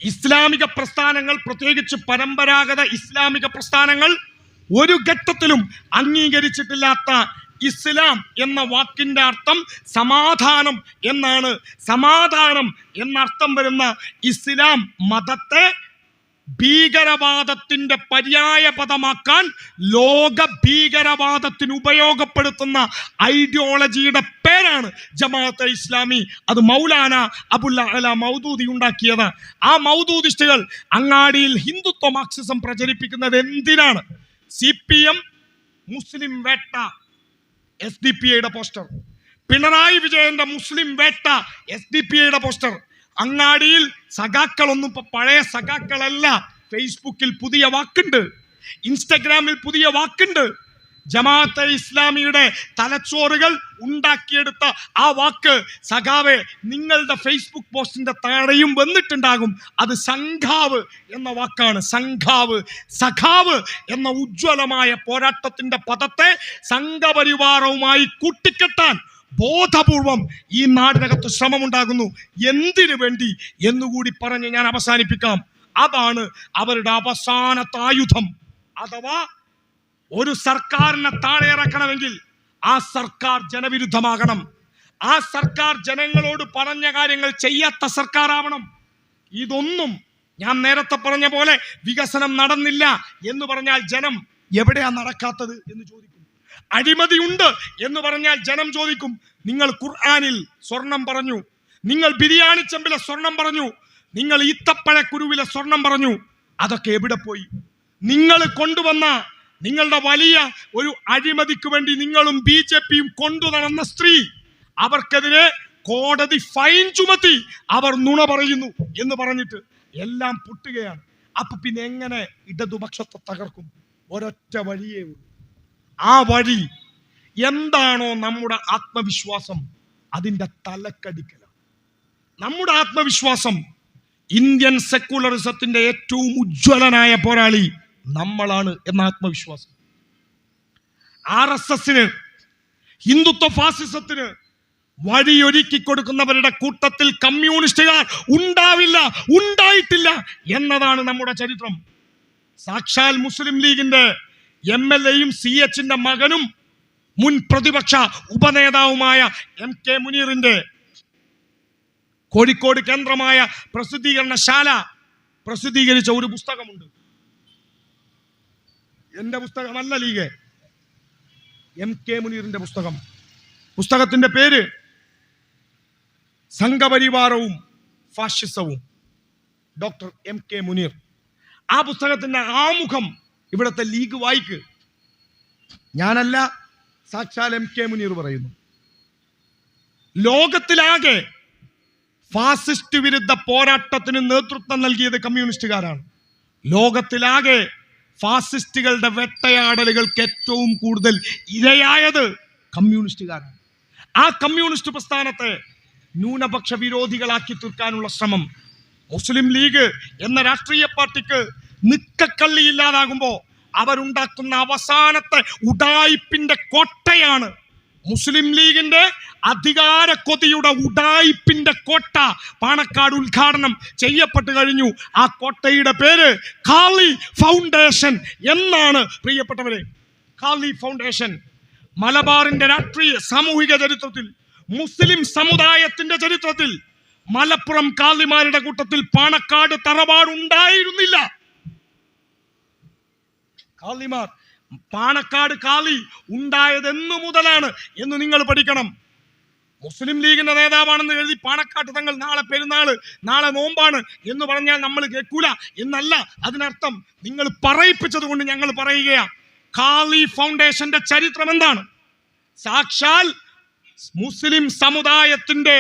[SPEAKER 1] ഇസ്ലാമിക പ്രസ്ഥാനങ്ങൾ, പ്രത്യേകിച്ച് പരമ്പരാഗത ഇസ്ലാമിക പ്രസ്ഥാനങ്ങൾ, ഒരു ഘട്ടത്തിലും അംഗീകരിച്ചിട്ടില്ലാത്ത ഇസ്ലാം എന്ന വാക്കിന്റെ അർത്ഥം സമാധാനം എന്നാണ്. സമാധാനം എന്നർത്ഥം വരുന്ന ഇസ്ലാം മതത്തെ ഭീകരവാദത്തിന്റെ പര്യായ പദമാക്കാൻ ലോക ഭീകരവാദത്തിന് ഉപയോഗപ്പെടുത്തുന്ന ഐഡിയോളജിയുടെ പേരാണ് ജമാഅത്തെ ഇസ്ലാമി. അത് മൗലാന അബുൽ അല മൗദൂദി ഉണ്ടാക്കിയത്. ആ മൗദൂദിസ്റ്റുകൾ അങ്ങാടിയിൽ ഹിന്ദുത്വ മാർക്സിസം പ്രചരിപ്പിക്കുന്നത് എന്തിനാണ്? CPM മുസ്ലിം വേട്ട SDPIയുടെ പോസ്റ്റർ, പിണറായി വിജയന്റെ മുസ്ലിം വേട്ട SDPIയുടെ പോസ്റ്റർ. അങ്ങാടിയിൽ സഖാക്കളൊന്നും ഇപ്പൊ പഴയ സഖാക്കളല്ല. ഫേസ്ബുക്കിൽ പുതിയ വാക്കുണ്ട്, ഇൻസ്റ്റഗ്രാമിൽ പുതിയ വാക്കുണ്ട്. ജമാഅത്തെ ഇസ്ലാമിയുടെ തലച്ചോറുകൾ ഉണ്ടാക്കിയെടുത്ത ആ വാക്ക് സഖാവെ നിങ്ങളുടെ ഫേസ്ബുക്ക് പോസ്റ്റിന്റെ താഴെയും വന്നിട്ടുണ്ടാകും. അത് സംഘാവ് എന്ന വാക്കാണ്. സംഘാവ്, സഖാവ് എന്ന ഉജ്ജ്വലമായ പോരാട്ടത്തിന്റെ പദത്തെ സംഘപരിവാരവുമായി കൂട്ടിക്കെട്ടാൻ ബോധപൂർവം ഈ നാടിനകത്ത് ശ്രമമുണ്ടാകുന്നു. എന്തിനു വേണ്ടി എന്നുകൂടി പറഞ്ഞ് ഞാൻ അവസാനിപ്പിക്കാം. അതാണ് അവരുടെ അവസാനത്തെ ആയുധം. അഥവാ ഒരു സർക്കാരിനെ താഴെ ഇറക്കണമെങ്കിൽ ആ സർക്കാർ ജനവിരുദ്ധമാകണം. ആ സർക്കാർ ജനങ്ങളോട് പറഞ്ഞ കാര്യങ്ങൾ ചെയ്യാത്ത സർക്കാർ ആവണം. ഇതൊന്നും ഞാൻ നേരത്തെ പറഞ്ഞ പോലെ വികസനം നടന്നില്ല എന്ന് പറഞ്ഞാൽ ജനം എവിടെയാ നടക്കാത്തത് എന്ന് ചോദിക്കും. അഴിമതിയുണ്ട് എന്ന് പറഞ്ഞാൽ ജനം ചോദിക്കും, നിങ്ങൾ ഖുർആനിൽ സ്വർണം പറഞ്ഞു, നിങ്ങൾ ബിരിയാണി ചെമ്പിലെ സ്വർണം പറഞ്ഞു, നിങ്ങൾ ഈത്തപ്പഴക്കുരുവിലെ സ്വർണം പറഞ്ഞു, അതൊക്കെ എവിടെ പോയി? നിങ്ങൾ കൊണ്ടുവന്ന നിങ്ങളുടെ വലിയ ഒരു അഴിമതിക്ക് വേണ്ടി നിങ്ങളും BJPയും കൊണ്ടുനടന്ന സ്ത്രീ, അവർക്കെതിരെ കോടതി ഫൈൻ ചുമത്തി അവർ നുണ പറയുന്നു എന്ന് പറഞ്ഞിട്ട് എല്ലാം പൊട്ടുകയാണ്. അപ്പൊ പിന്നെ എങ്ങനെ ഇടതുപക്ഷത്തെ തകർക്കും? ഒരൊറ്റ വഴിയേ ഉള്ളൂ. ആ വഴി എന്താണോ നമ്മുടെ ആത്മവിശ്വാസം, അതിൻ്റെ തലക്കടിക്കല. നമ്മുടെ ആത്മവിശ്വാസം ഇന്ത്യൻ സെക്കുലറിസത്തിന്റെ ഏറ്റവും ഉജ്ജ്വലനായ പോരാളി നമ്മളാണ് എന്ന ആത്മവിശ്വാസം. RSSന്, ഹിന്ദുത്വ ഫാസിസത്തിന് വഴിയൊരുക്കി കൊടുക്കുന്നവരുടെ കൂട്ടത്തിൽ കമ്മ്യൂണിസ്റ്റുകാർ ഉണ്ടാവില്ല, ഉണ്ടായിട്ടില്ല എന്നതാണ് നമ്മുടെ ചരിത്രം. സാക്ഷാൽ മുസ്ലിം ലീഗിന്റെ MLAയും CHന്റെ മകനും മുൻ പ്രതിപക്ഷ ഉപനേതാവുമായ MK മുനീറിന്റെ കോഴിക്കോട് കേന്ദ്രമായ പ്രസിദ്ധീകരണശാല പ്രസിദ്ധീകരിച്ച ഒരു പുസ്തകമുണ്ട്. എന്റെ പുസ്തകമല്ല ലീഗ്, MK മുനീറിന്റെ പുസ്തകം. പുസ്തകത്തിന്റെ പേര് സംഘപരിവാരവും ഫാഷിസവും, ഡോക്ടർ MK മുനീർ. ആ പുസ്തകത്തിന്റെ ആമുഖം ഇവിടുത്തെ ലീഗ് വായിക്ക്. ഞാനല്ല, സാക്ഷാൽ MK മുനീർ പറയുന്നു. ലോകത്തിലാകെ ഫാസിസ്റ്റ് വിരുദ്ധ പോരാട്ടത്തിന് നേതൃത്വം നൽകിയത് കമ്മ്യൂണിസ്റ്റുകാരാണ്. ലോകത്തിലാകെ ഫാസിസ്റ്റുകളുടെ വെട്ടയാടലുകൾക്ക് ഏറ്റവും കൂടുതൽ ഇരയായത് കമ്മ്യൂണിസ്റ്റുകാരാണ്. ആ കമ്മ്യൂണിസ്റ്റ് പ്രസ്ഥാനത്തെ ന്യൂനപക്ഷ വിരോധികളാക്കി തീർക്കാനുള്ള ശ്രമം മുസ്ലിം ലീഗ് എന്ന രാഷ്ട്രീയ പാർട്ടിക്ക് നിക്കക്കള്ളിയില്ലാതാകുമ്പോൾ അവരുണ്ടാക്കുന്ന അവസാനത്തെ ഉഡായിപ്പിന്റെ കോട്ടയാണ് മുസ്ലിം ലീഗിന്റെ അധികാര കൊതിയുടെ ഉഡായിപ്പിന്റെ കോട്ട. പാണക്കാട് ഉദ്ഘാടനം ചെയ്യപ്പെട്ടു കഴിഞ്ഞു. ആ കോട്ടയുടെ പേര് ഖാലി ഫൗണ്ടേഷൻ എന്നാണ്. പ്രിയപ്പെട്ടവരെ, ഖാലി ഫൗണ്ടേഷൻ മലബാറിന്റെ രാഷ്ട്രീയ സാമൂഹിക ചരിത്രത്തിൽ, മുസ്ലിം സമുദായത്തിന്റെ ചരിത്രത്തിൽ മലപ്പുറം കാളിമാരുടെ കൂട്ടത്തിൽ പാണക്കാട് തറവാടുണ്ടായിരുന്നില്ല. കാളിമാർ, പാണക്കാട് കാളി ഉണ്ടായത് എന്നു മുതലാണ് എന്ന് നിങ്ങൾ പഠിക്കണം. മുസ്ലിം ലീഗിന്റെ നേതാവാണെന്ന് എഴുതി പാണക്കാട്ട് തങ്ങൾ നാളെ പെരുന്നാള്, നാളെ നോമ്പാണ് എന്ന് പറഞ്ഞാൽ നമ്മൾ കേൾക്കൂല എന്നല്ല അതിനർത്ഥം. നിങ്ങൾ പറയിപ്പിച്ചത് കൊണ്ട് ഞങ്ങൾ പറയുകയാണ്. ഖാലി ഫൗണ്ടേഷന്റെ ചരിത്രം എന്താണ്? സാക്ഷാൽ മുസ്ലിം സമുദായത്തിന്റെ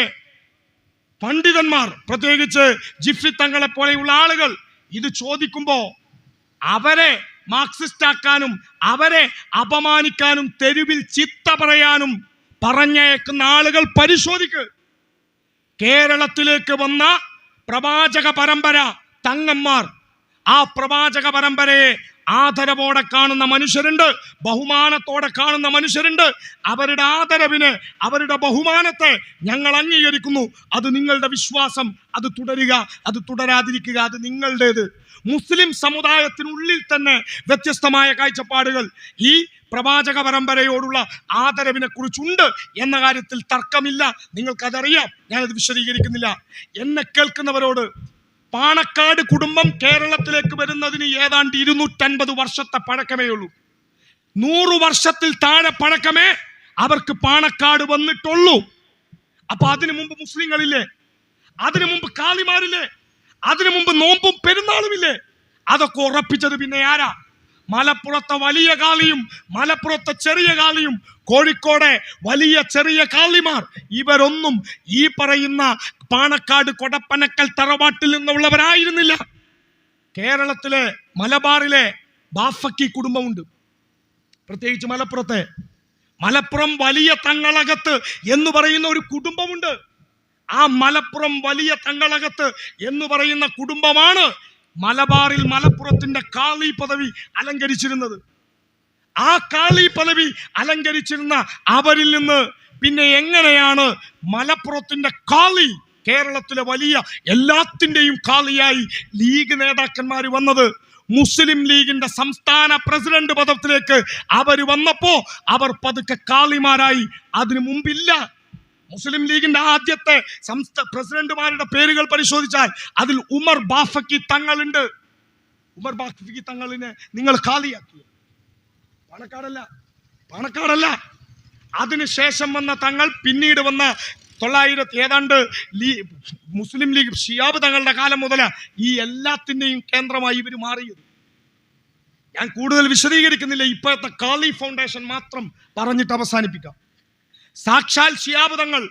[SPEAKER 1] പണ്ഡിതന്മാർ, പ്രത്യേകിച്ച് ജിഫ്രി തങ്ങളെ പോലെയുള്ള ആളുകൾ ഇത് ചോദിക്കുമ്പോ അവരെ മാർക്സിസ്റ്റ് ആക്കാനും അവരെ അപമാനിക്കാനും തെരുവിൽ ചിത്ത പറയാനും പറഞ്ഞയക്കുന്ന ആളുകൾ പരിശോധിക്ക്. കേരളത്തിലേക്ക് വന്ന പ്രവാചക പരമ്പര തങ്ങന്മാർ, ആ പ്രവാചക പരമ്പരയെ ആദരവോടെ കാണുന്ന മനുഷ്യരുണ്ട്, ബഹുമാനത്തോടെ കാണുന്ന മനുഷ്യരുണ്ട്. അവരുടെ ആദരവിന്, അവരുടെ ബഹുമാനത്തെ ഞങ്ങൾ അംഗീകരിക്കുന്നു. അത് നിങ്ങളുടെ വിശ്വാസം, അത് തുടരുക, അത് തുടരാതിരിക്കുക, അത് നിങ്ങളുടേത്. മുസ്ലിം സമുദായത്തിനുള്ളിൽ തന്നെ വ്യത്യസ്തമായ കാഴ്ചപ്പാടുകൾ ഈ പ്രവാചക പരമ്പരയോടുള്ള ആദരവിനെ കുറിച്ചുണ്ട് എന്ന കാര്യത്തിൽ തർക്കമില്ല. നിങ്ങൾക്കതറിയാം, ഞാനത് വിശദീകരിക്കുന്നില്ല. എന്നെ കേൾക്കുന്നവരോട്, പാണക്കാട് കുടുംബം കേരളത്തിലേക്ക് വരുന്നതിന് ഏതാണ്ട് 250 വർഷത്തെ പഴക്കമേ ഉള്ളൂ. 100 വർഷത്തിൽ താഴെ പഴക്കമേ അവർക്ക് പാണക്കാട് വന്നിട്ടുള്ളൂ. അപ്പൊ അതിനു മുമ്പ് മുസ്ലിങ്ങളില്ലേ? അതിനു മുമ്പ് കാളിമാരില്ലേ? അതിനു മുമ്പ് നോമ്പും പെരുന്നാളുമില്ലേ? അതൊക്കെ ഉറപ്പിച്ചത് പിന്നെ ആരാ? മലപ്പുറത്തെ വലിയ കാളിയും മലപ്പുറത്തെ ചെറിയ കാളിയും കോഴിക്കോടെ വലിയ ചെറിയ കാളിമാർ ഇവരൊന്നും ഈ പറയുന്ന പാണക്കാട് കൊടപ്പനക്കൽ തറവാട്ടിൽ നിന്നുള്ളവരായിരുന്നില്ല. കേരളത്തിലെ മലബാറിലെ ബാഫക്കി കുടുംബമുണ്ട്, പ്രത്യേകിച്ച് മലപ്പുറത്തെ മലപ്പുറം വലിയ തങ്ങളകത്ത് എന്ന് പറയുന്ന ഒരു കുടുംബമുണ്ട്. ആ മലപ്പുറം വലിയ തങ്ങളകത്ത് എന്ന് പറയുന്ന കുടുംബമാണ് മലബാറിൽ മലപ്പുറത്തിന്റെ കാളി പദവി അലങ്കരിച്ചിരുന്നത്. ആ കാളി പദവി അലങ്കരിച്ചിരുന്ന അവരിൽ നിന്ന് പിന്നെ എങ്ങനെയാണ് മലപ്പുറത്തിന്റെ കാളി, കേരളത്തിലെ വലിയ എല്ലാത്തിൻ്റെയും കാളിയായി ലീഗ് നേതാക്കന്മാർ വന്നത്? മുസ്ലിം ലീഗിന്റെ സംസ്ഥാന പ്രസിഡന്റ് പദത്തിലേക്ക് അവർ വന്നപ്പോ അവർ പതുക്കെ കാളിമാരായി. അതിനു മുമ്പില്ല. മുസ്ലിം ലീഗിന്റെ ആദ്യത്തെ പ്രസിഡന്റുമാരുടെ പേരുകൾ പരിശോധിച്ചാൽ അതിൽ ഉമർ ബാഫക്കി തങ്ങളുണ്ട്. ഉമർ ബാഫക്കി തങ്ങളിനെ നിങ്ങൾ കാളിയാക്കി. പാണക്കാടല്ല. അതിനുശേഷം വന്ന തങ്ങൾ, പിന്നീട് വന്ന 900 ഏതാണ്ട് മുസ്ലിം ലീഗ് ഷിയാബ് തങ്ങളുടെ കാലം മുതൽ ഈ എല്ലാത്തിൻ്റെയും കേന്ദ്രമായി ഇവർ മാറിയത്. ഞാൻ കൂടുതൽ വിശദീകരിക്കുന്നില്ല. ഇപ്പോഴത്തെ ഖാലി ഫൗണ്ടേഷൻ മാത്രം പറഞ്ഞിട്ട് അവസാനിപ്പിക്കാം. സാക്ഷാൽ ഷിയാബ് തങ്ങൾ,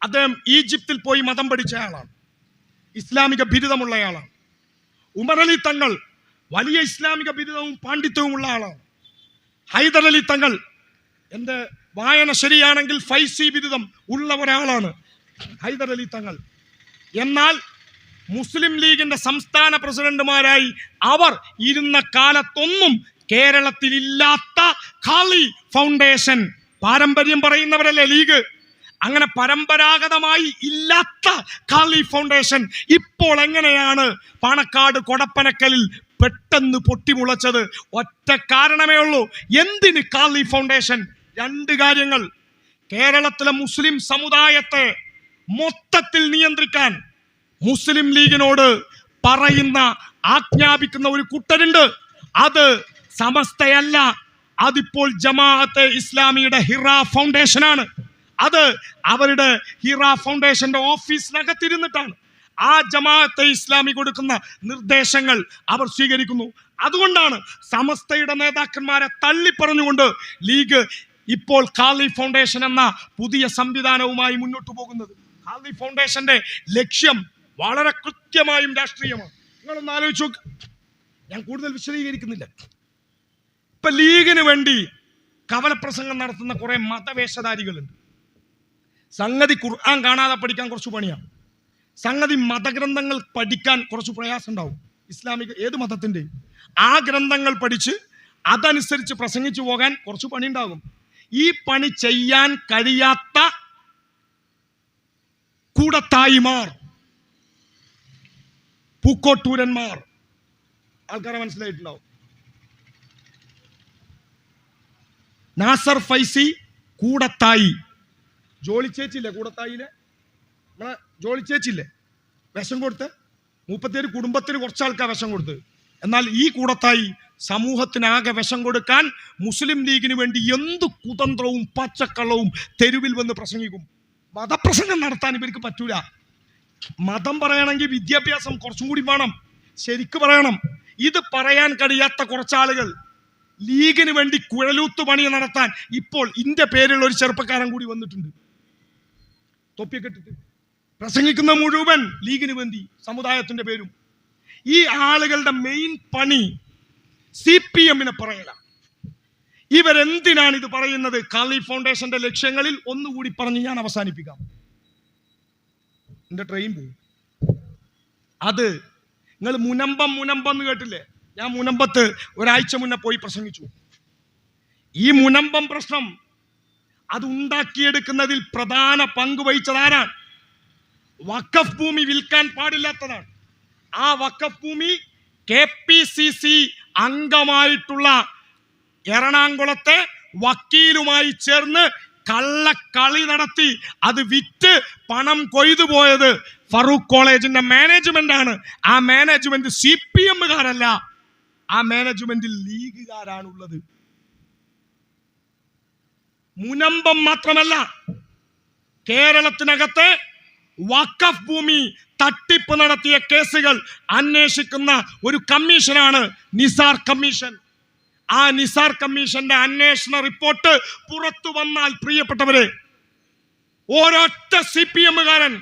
[SPEAKER 1] അദ്ദേഹം ഈജിപ്തിൽ പോയി മതം പഠിച്ച ആളാണ്, ഇസ്ലാമിക ബിരുദമുള്ളയാളാണ്. ഉമർ അലി തങ്ങൾ വലിയ ഇസ്ലാമിക ബിരുദവും പാണ്ഡിത്യവുമുള്ള ആളാണ്. ഹൈദർ അലി തങ്ങൾ, എൻ്റെ വായന ശരിയാണെങ്കിൽ ഫൈസി ബിരുദം ഉള്ള ഒരാളാണ് ഹൈദർ അലി തങ്ങൾ. എന്നാൽ മുസ്ലിം ലീഗിന്റെ സംസ്ഥാന പ്രസിഡന്റുമാരായി അവർ ഇരുന്ന കാലത്തൊന്നും കേരളത്തിൽ ഇല്ലാത്ത ഖാലി ഫൗണ്ടേഷൻ, പാരമ്പര്യം പറയുന്നവരല്ലേ ലീഗ്, അങ്ങനെ പരമ്പരാഗതമായി ഇല്ലാത്ത ഖാലി ഫൗണ്ടേഷൻ ഇപ്പോൾ എങ്ങനെയാണ് പാണക്കാട് കൊടപ്പനക്കലിൽ പെട്ടെന്ന് പൊട്ടിമുളച്ചത്? ഒറ്റ കാരണമേ ഉള്ളൂ. എന്തിന് ഖാലി ഫൗണ്ടേഷൻ? 2 കാര്യങ്ങൾ. കേരളത്തിലെ മുസ്ലിം സമുദായത്തെ മൊത്തത്തിൽ നിയന്ത്രിക്കാൻ മുസ്ലിം ലീഗിനോട് പറയുന്ന ആജ്ഞാപിക്കുന്ന ഒരു കൂട്ടരുണ്ട്. അത് സമസ്തയല്ല, അതിപ്പോൾ ജമാഅത്തെ ഇസ്ലാമിയുടെ ഹിറ ഫൗണ്ടേഷനാണ്. അത് അവരുടെ ഹിറ ഫൗണ്ടേഷന്റെ ഓഫീസിനകത്തിരുന്നിട്ടാണ് ആ ജമാഅത്തെ ഇസ്ലാമി കൊടുക്കുന്ന നിർദ്ദേശങ്ങൾ അവർ സ്വീകരിക്കുന്നു. അതുകൊണ്ടാണ് സമസ്തയുടെ നേതാക്കന്മാരെ തള്ളിപ്പറഞ്ഞുകൊണ്ട് ലീഗ് ഇപ്പോൾ ഖാലി ഫൗണ്ടേഷൻ എന്ന പുതിയ സംവിധാനവുമായി മുന്നോട്ട് പോകുന്നത്. ഖാലി ഫൗണ്ടേഷന്റെ ലക്ഷ്യം വളരെ കൃത്യമായും രാഷ്ട്രീയമാണ്. നിങ്ങളൊന്ന് ആലോചിച്ച് നോക്ക്. ഞാൻ കൂടുതൽ വിശദീകരിക്കുന്നില്ല. ഇപ്പൊ ലീഗിന് വേണ്ടി കവലപ്രസംഗം നടത്തുന്ന കുറെ മതവേഷധാരികളുണ്ട്. സംഗതി ഖുർആൻ കാണാതെ പഠിക്കാൻ കുറച്ച് പണിയാണ്. സംഗതി മതഗ്രന്ഥങ്ങൾ പഠിക്കാൻ കുറച്ച് പ്രയാസം ഉണ്ടാവും. ഇസ്ലാമിക ഏത് മതത്തിന്റെ ആ ഗ്രന്ഥങ്ങൾ പഠിച്ച് അതനുസരിച്ച് പ്രസംഗിച്ചു പോകാൻ കുറച്ച് പണി ഉണ്ടാകും. ഈ പണി ചെയ്യാൻ കഴിയാത്ത കൂടത്തായിമാർ, പൂക്കോട്ടൂരന്മാർ, ആൾക്കാരെ മനസ്സിലായിട്ടുണ്ടാവും. നാസർ ഫൈസി കൂടത്തായി, ജോളി ചേച്ചില്ലേ കൂടത്തായിലെ, നമ്മളെ ജോളി ചേച്ചില്ലേ വിഷം കൊടുത്ത്, 37 കുടുംബത്തിന് കുറച്ച് ആൾക്കാർ വിഷം കൊടുത്ത്. എന്നാൽ ഈ കൂടത്തായി സമൂഹത്തിനാകെ വിഷം കൊടുക്കാൻ മുസ്ലിം ലീഗിന് വേണ്ടി എന്ത് കുതന്ത്രവും പച്ചക്കള്ളവും തെരുവിൽ വന്ന് പ്രസംഗിക്കും. മതപ്രസംഗം നടത്താൻ ഇവർക്ക് പറ്റൂല. മതം പറയണമെങ്കിൽ വിദ്യാഭ്യാസം കുറച്ചും കൂടി വേണം, ശരിക്ക് പറയണം. ഇത് പറയാൻ കഴിയാത്ത കുറച്ചാളുകൾ ലീഗിന് വേണ്ടി കുഴലൂത്ത് പണി നടത്താൻ ഇപ്പോൾ ഇന്റെ പേരിലുള്ള ഒരു ചെറുപ്പക്കാരൻ കൂടി വന്നിട്ടുണ്ട്. തൊപ്പിയൊക്കെ ഇട്ടിട്ട് പ്രസംഗിക്കുന്ന മുഴുവൻ ലീഗിന് വേണ്ടി, സമുദായത്തിന്റെ പേരും. ഈ ആളുകളുടെ മെയിൻ പണി CPM പറയലാണ്. ഇവരെന്തിനാണ് ഇത് പറയുന്നത്? ഖാലി ഫൗണ്ടേഷന്റെ ലക്ഷ്യങ്ങളിൽ ഒന്നുകൂടി പറഞ്ഞ് ഞാൻ അവസാനിപ്പിക്കാം. എന്റെ ട്രെയിൻ പോയി. അത് നിങ്ങൾ മുനമ്പം എന്ന് കേട്ടില്ലേ? ഞാൻ മുനമ്പത്ത് ഒരാഴ്ച മുന്നേ പോയി പ്രസംഗിച്ചു. ഈ മുനമ്പം പ്രശ്നം അത് ഉണ്ടാക്കിയെടുക്കുന്നതിൽ പ്രധാന പങ്ക് വഹിച്ചതാരാണ്? വഖഫ് ഭൂമി വിൽക്കാൻ പാടില്ലാത്തതാണ്. ആ വഖഫ് ഭൂമി KPCC അംഗമായിട്ടുള്ള എറണാകുളത്തെ വക്കീലുമായി ചേർന്ന് കള്ളക്കളി നടത്തി അത് വിറ്റ് പണം കൊയ്തുപോയത് ഫറൂഖ് കോളേജിന്റെ മാനേജ്മെന്റ് ആണ്. ആ മാനേജ്മെന്റ് CPM-കാരല്ല, ആ മാനേജ്മെന്റിൽ ലീഗുകാരാണുള്ളത്. മുനമ്പം മാത്രമല്ല, കേരളത്തിനകത്തെ വഖഫ് ഭൂമി തട്ടിപ്പ് നടത്തിയ കേസുകൾ അന്വേഷിക്കുന്ന ഒരു കമ്മീഷനാണ് നിസാർ കമ്മീഷൻ. ആ നിസാർ കമ്മീഷന്റെ അന്വേഷണ റിപ്പോർട്ട് പുറത്തു വന്നാൽ, പ്രിയപ്പെട്ടവരെ, ഒരൊറ്റ CPM-കാരൻ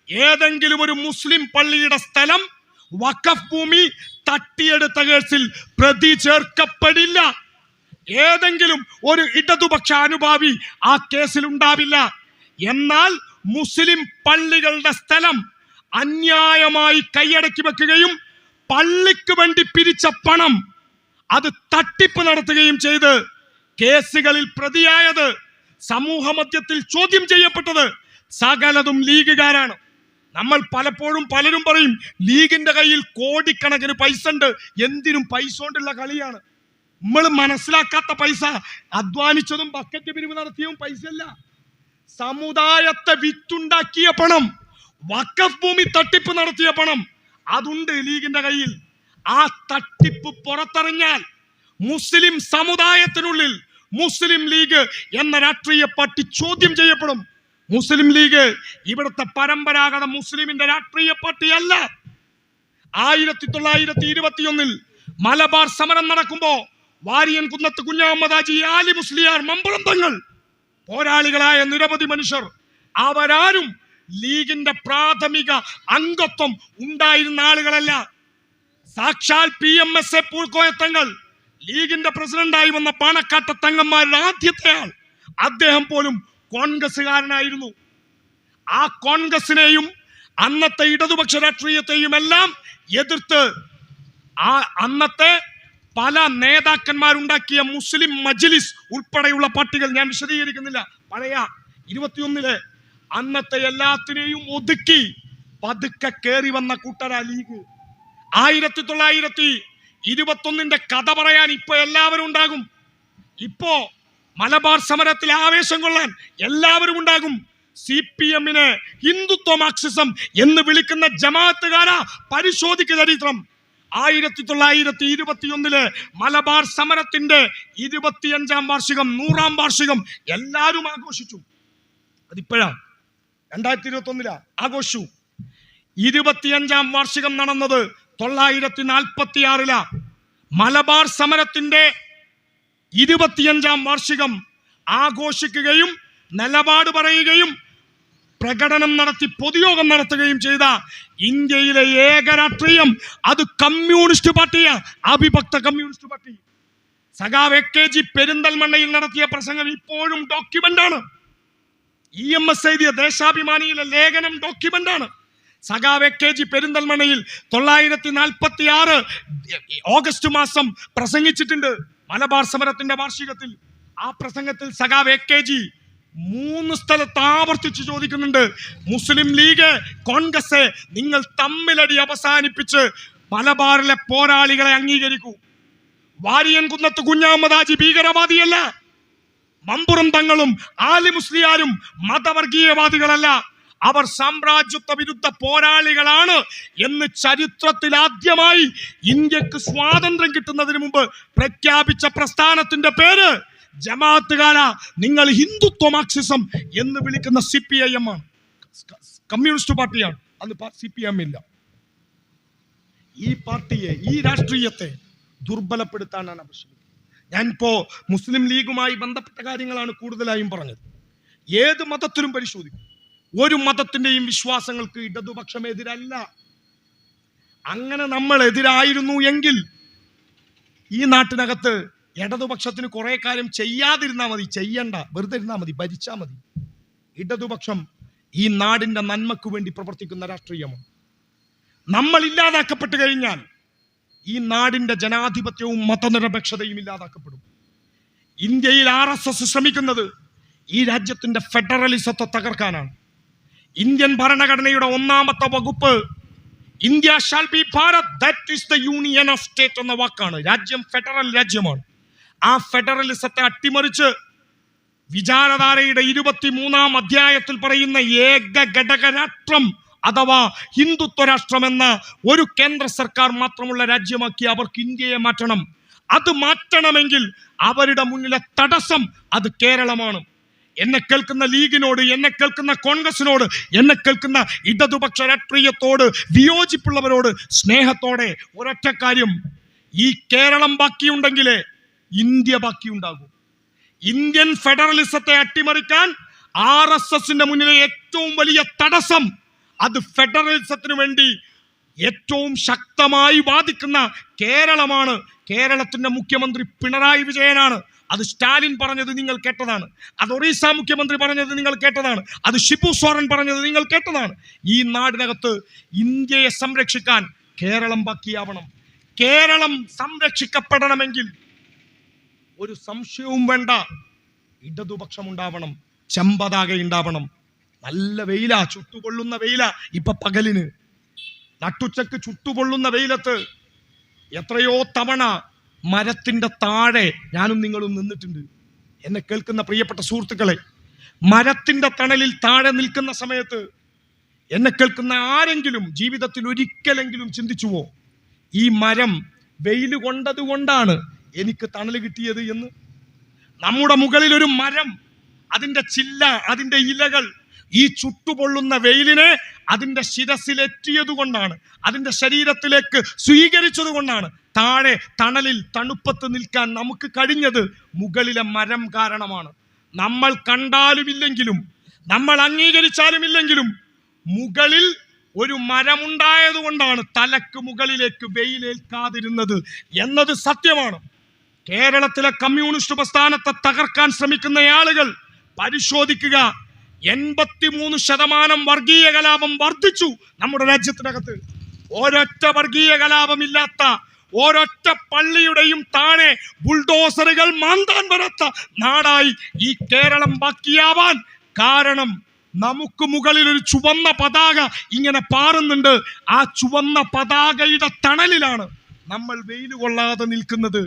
[SPEAKER 1] ഏതെങ്കിലും ഒരു മുസ്ലിം പള്ളിയുടെ സ്ഥലം വഖഫ് ഭൂമി തട്ടിയെടുത്ത കേസിൽ പ്രതി ചേർക്കപ്പെടില്ല. ഏതെങ്കിലും ഒരു ഇടതുപക്ഷ അനുഭാവി ആ കേസിൽ ഉണ്ടാവില്ല. എന്നാൽ മുസ്ലിം പള്ളികളുടെ സ്ഥലം അന്യായമായി കൈയടക്കി വെക്കുകയും പള്ളിക്ക് വേണ്ടി പിരിച്ച പണം അത് തട്ടിപ്പ് നടത്തുകയും ചെയ്ത് കേസുകളിൽ പ്രതിയായത്, സമൂഹ മധ്യത്തിൽ ചോദ്യം ചെയ്യപ്പെട്ടത് സകലതും ലീഗുകാരാണ്. നമ്മൾ പലരും പറയും ലീഗിന്റെ കയ്യിൽ കോടിക്കണക്കിന് പൈസ ഉണ്ട്, എന്തിനും പൈസ കൊണ്ടുള്ള കളിയാണ്. നമ്മൾ മനസ്സിലാക്കാത്ത പൈസ, അധ്വാനിച്ചതും ബക്കറ്റ് പിരിവ് നടത്തിയതും പൈസയല്ല. സമുദായത്തെ വിറ്റുണ്ടാക്കിയ പണം, വഖഫ് ഭൂമി തട്ടിപ്പ് നടത്തിയ പണം, അതുണ്ട് ലീഗിന്റെ കയ്യിൽ. ആ തട്ടിപ്പ് പുറത്തറിഞ്ഞാൽ മുസ്ലിം സമുദായത്തിനുള്ളിൽ മുസ്ലിം ലീഗ് എന്ന രാഷ്ട്രീയ പാർട്ടി ചോദ്യം ചെയ്യപ്പെടും. മുസ്ലിം ലീഗ് ഇവിടുത്തെ പരമ്പരാഗത മുസ്ലിമിന്റെ രാഷ്ട്രീയ പാർട്ടിയല്ല. 1921 മലബാർ സമരം നടക്കുമ്പോ വാരിയൻ കുന്നത്ത് കുഞ്ഞഹമ്മദ് ഹാജി, ആലി മുസ്ലിയാർ, മമ്പളം തങ്ങൾ, പോരാളികളായ നിരവധി മനുഷ്യർ, അവരാരും ലീഗിന്റെ പ്രാഥമിക അംഗത്വം ഉണ്ടായിരുന്ന ആളുകളല്ല. സാക്ഷാൽ PMSA പൂക്കോയത്തങ്ങൾ, ലീഗിന്റെ പ്രസിഡന്റായി വന്ന പാണക്കാട്ട തങ്ങന്മാരുടെ ആദ്യത്തെ ആൾ, അദ്ദേഹം പോലും കോൺഗ്രസ്സുകാരനായിരുന്നു. ആ കോൺഗ്രസിനെയും അന്നത്തെ ഇടതുപക്ഷ രാഷ്ട്രീയത്തെയും എല്ലാം എതിർത്ത് ആ അന്നത്തെ പല നേതാക്കന്മാരുണ്ടാക്കിയ മുസ്ലിം മജ്ലിസ് ഉൾപ്പെടെയുള്ള പാർട്ടികൾ, ഞാൻ വിശദീകരിക്കുന്നില്ല, പഴയ 21 അന്നത്തെ എല്ലാത്തിനെയും ഒതുക്കി പതുക്കെ കയറി വന്ന കൂട്ടരാ ലീഗ്. 1921 കഥ പറയാൻ ഇപ്പൊ എല്ലാവരും ഉണ്ടാകും. ഇപ്പോ മലബാർ സമരത്തിൽ ആവേശം കൊള്ളാൻ എല്ലാവരും ഉണ്ടാകും. CPM-നെ ഹിന്ദുത്വ മാർക്സിസം എന്ന് വിളിക്കുന്ന ജമാഅത്തുകാരാ പരിശോധിക്കുക ചരിത്രം. 1921 മലബാർ സമരത്തിന്റെ 25ാം വാർഷികം 100ാം വാർഷികം എല്ലാവരും ആഘോഷിച്ചു. അതിപ്പോഴാ 2021 ആഘോഷിച്ചു. 25ാം വാർഷികം നടന്നത് 946 മലബാർ സമരത്തിന്റെ 25ാം വാർഷികം ആഘോഷിക്കുകയും നിലപാട് പറയുകയും പ്രകടനം നടത്തി പൊതുയോഗം നടത്തുകയും ചെയ്ത ഇന്ത്യയിലെ ഏക രാഷ്ട്രീയം അത് കമ്മ്യൂണിസ്റ്റ് പാർട്ടിയാണ്, അവിഭക്ത കമ്മ്യൂണിസ്റ്റ് പാർട്ടി. സഖാവ് AKG പെരിന്തൽമണ്ണയിൽ നടത്തിയ പ്രസംഗം ഇപ്പോഴും ഡോക്യുമെന്റാണ്. EMS എഴുതിയ ദേശാഭിമാനിയിലെ ലേഖനം ഡോക്യുമെന്റാണ്. സഖാവ് AKG പെരിന്തൽമണ്ണയിൽ 946 ഓഗസ്റ്റ് മാസം പ്രസംഗിച്ചിട്ടുണ്ട് മലബാർ സമരത്തിന്റെ വാർഷികത്തിൽ. ആ പ്രസംഗത്തിൽ സഖാവ് AKG 3 സ്ഥലത്ത് ആവർത്തിച്ച് ചോദിക്കുന്നുണ്ട്, മുസ്ലിം ലീഗ്, കോൺഗ്രസ്, നിങ്ങൾ തമ്മിലടി അവസാനിപ്പിച്ച് മലബാറിലെ പോരാളികളെ അംഗീകരിക്കൂ. വാരിയൻ കുന്നത്ത് കുഞ്ഞഹമ്മദ് ഹാജി ഭീകരവാദിയല്ല, മമ്പുറം തങ്ങളും ആലി മുസ്ലിയാരും മതവർഗീയവാദികളല്ല, അവർ സാമ്രാജ്യത്വ വിരുദ്ധ പോരാളികളാണ് എന്ന് ചരിത്രത്തിൽ ആദ്യമായി ഇന്ത്യക്ക് സ്വാതന്ത്ര്യം കിട്ടുന്നതിന് മുമ്പ് പ്രഖ്യാപിച്ച പ്രസ്ഥാനത്തിന്റെ പേര് ജമാഅത്തുകാരാ, നിങ്ങൾ ഹിന്ദുത്വ മാർക്സിസം എന്ന് വിളിക്കുന്ന CPIM ആണ്, കമ്മ്യൂണിസ്റ്റ് പാർട്ടിയാണ്. അന്ന് CPM ഇല്ല. ഈ പാർട്ടിയെ, ഈ രാഷ്ട്രീയത്തെ ദുർബലപ്പെടുത്താനാണ് ആവശ്യം. ഞാനിപ്പോ മുസ്ലിം ലീഗുമായി ബന്ധപ്പെട്ട കാര്യങ്ങളാണ് കൂടുതലായും പറഞ്ഞത്. ഏത് മതത്തിലും പരിശോധിക്കും, ഒരു മതത്തിന്റെയും വിശ്വാസങ്ങൾക്ക് ഇടതുപക്ഷം എതിരല്ല. അങ്ങനെ നമ്മൾ എതിരായിരുന്നു എങ്കിൽ ഈ നാട്ടിനകത്ത് ഇടതുപക്ഷത്തിന് കുറെ കാര്യം ചെയ്യാതിരുന്നാൽ മതി, ചെയ്യണ്ട, വെറുതെ ഇരുന്നാൽ മതി, ഭരിച്ചാൽ മതി. ഇടതുപക്ഷം ഈ നാടിന്റെ നന്മക്ക് വേണ്ടി പ്രവർത്തിക്കുന്ന രാഷ്ട്രീയമാണ്. നമ്മൾ ഇല്ലാതാക്കപ്പെട്ടു കഴിഞ്ഞാൽ ഈ നാടിന്റെ ജനാധിപത്യവും മതനിരപേക്ഷതയും ഇല്ലാതാക്കപ്പെടും. ഇന്ത്യയിൽ RSS ശ്രമിക്കുന്നത് ഈ രാജ്യത്തിന്റെ ഫെഡറലിസത്തെ തകർക്കാനാണ്. ഇന്ത്യൻ ഭരണഘടനയുടെ 1ാമത്തെ വകുപ്പ് India shall be Bharat, that is the union of state എന്ന വാക്കാണ്. രാജ്യം ഫെഡറൽ രാജ്യമാണ്. ആ ഫെഡറലിസത്തെ അട്ടിമറിച്ച് വിചാരധാരയുടെ 23ാം അധ്യായത്തിൽ പറയുന്ന ഏക ഘടക രാഷ്ട്രം അഥവാ ഹിന്ദുത്വ രാഷ്ട്രം എന്ന ഒരു കേന്ദ്ര സർക്കാർ മാത്രമുള്ള രാജ്യമാക്കി അവർക്ക് ഇന്ത്യയെ മാറ്റണം. അത് മാറ്റണമെങ്കിൽ അവരുടെ മുന്നിലെ തടസ്സം അത് കേരളമാണ്. എന്നെ കേൾക്കുന്ന ലീഗിനോട്, എന്നെ കേൾക്കുന്ന കോൺഗ്രസിനോട്, എന്നെ കേൾക്കുന്ന ഇടതുപക്ഷ രാഷ്ട്രീയത്തോട്, വിയോജിപ്പുള്ളവരോട് സ്നേഹത്തോടെ ഒരൊറ്റ കാര്യം, ഈ കേരളം ബാക്കിയുണ്ടെങ്കിലേ ഇന്ത്യ ബാക്കിയുണ്ടാകും. ഇന്ത്യൻ ഫെഡറലിസത്തെ അട്ടിമറിക്കാൻ RSSന്റെ മുന്നിലെ ഏറ്റവും വലിയ തടസ്സം അത് ഫെഡറലിസത്തിന് വേണ്ടി ഏറ്റവും ശക്തമായി വാദിക്കുന്ന കേരളമാണ്. കേരളത്തിന്റെ മുഖ്യമന്ത്രി പിണറായി വിജയനാണ്. അത് സ്റ്റാലിൻ പറഞ്ഞത് നിങ്ങൾ കേട്ടതാണ്. അത് ഒറീസ മുഖ്യമന്ത്രി പറഞ്ഞത് നിങ്ങൾ കേട്ടതാണ്. അത് ഷിബു സോറൻ പറഞ്ഞത് നിങ്ങൾ കേട്ടതാണ്. ഈ നാടിനകത്ത് ഇന്ത്യയെ സംരക്ഷിക്കാൻ കേരളം ബാക്കിയാവണം. കേരളം സംരക്ഷിക്കപ്പെടണമെങ്കിൽ ഒരു സംശയവും വേണ്ട, ഇടതുപക്ഷം ഉണ്ടാവണം, ചെമ്പതാക ഉണ്ടാവണം. നല്ല വെയില, ചുട്ടുകൊള്ളുന്ന വെയില. ഇപ്പൊ പകലിന് നട്ടുച്ചക്ക് ചുട്ടുകൊള്ളുന്ന വെയിലത്ത് എത്രയോ തവണ മരത്തിന്റെ താഴെ ഞാനും നിങ്ങളും നിന്നിട്ടുണ്ട്. എന്നെ കേൾക്കുന്ന പ്രിയപ്പെട്ട സുഹൃത്തുക്കളെ, മരത്തിന്റെ തണലിൽ താഴെ നിൽക്കുന്ന സമയത്ത് എന്നെ കേൾക്കുന്ന ആരെങ്കിലും ജീവിതത്തിൽ ഒരിക്കലെങ്കിലും ചിന്തിച്ചുവോ, ഈ മരം വെയിൽ കൊണ്ടത് കൊണ്ടാണ് എനിക്ക് തണൽ കിട്ടിയത് എന്ന്? നമ്മുടെ മുകളിൽ ഒരു മരം, അതിന്റെ ചില്ല, അതിന്റെ ഇലകൾ ഈ ചുട്ടുപൊള്ളുന്ന വെയിലിനെ അതിന്റെ ശിരസിലെത്തിയത് കൊണ്ടാണ്, അതിന്റെ ശരീരത്തിലേക്ക് സ്വീകരിച്ചത് കൊണ്ടാണ് താഴെ തണലിൽ തണുപ്പത്ത് നിൽക്കാൻ നമുക്ക് കഴിഞ്ഞത്. മുകളിലെ മരം കാരണമാണ്. നമ്മൾ കണ്ടാലുമില്ലെങ്കിലും നമ്മൾ അംഗീകരിച്ചാലും ഇല്ലെങ്കിലും മുകളിൽ ഒരു മരമുണ്ടായത് കൊണ്ടാണ് തലക്ക് മുകളിലേക്ക് വെയിലേൽക്കാതിരുന്നത് എന്നത് സത്യമാണ്. കേരളത്തിലെ കമ്മ്യൂണിസ്റ്റ് പ്രസ്ഥാനത്തെ തകർക്കാൻ ശ്രമിക്കുന്ന ആളുകൾ പരിശോധിക്കുക. 83% വർഗീയ കലാപം വർദ്ധിച്ചു നമ്മുടെ രാജ്യത്തിനകത്ത്. ഒരൊറ്റ വർഗീയ കലാപമില്ലാത്ത, ഒരൊറ്റ പള്ളിയുടെയും താഴെ ബുൾഡോസറുകൾ മാന്താൻ വരാത്ത നാടായി ഈ കേരളം ബാക്കിയാവാൻ കാരണം നമുക്ക് മുകളിൽ ഒരു ചുവന്ന പതാക ഇങ്ങനെ പാറുന്നുണ്ട്. ആ ചുവന്ന പതാകയുടെ തണലിലാണ് നമ്മൾ വെയിൽ കൊള്ളാതെ നിൽക്കുന്നത്.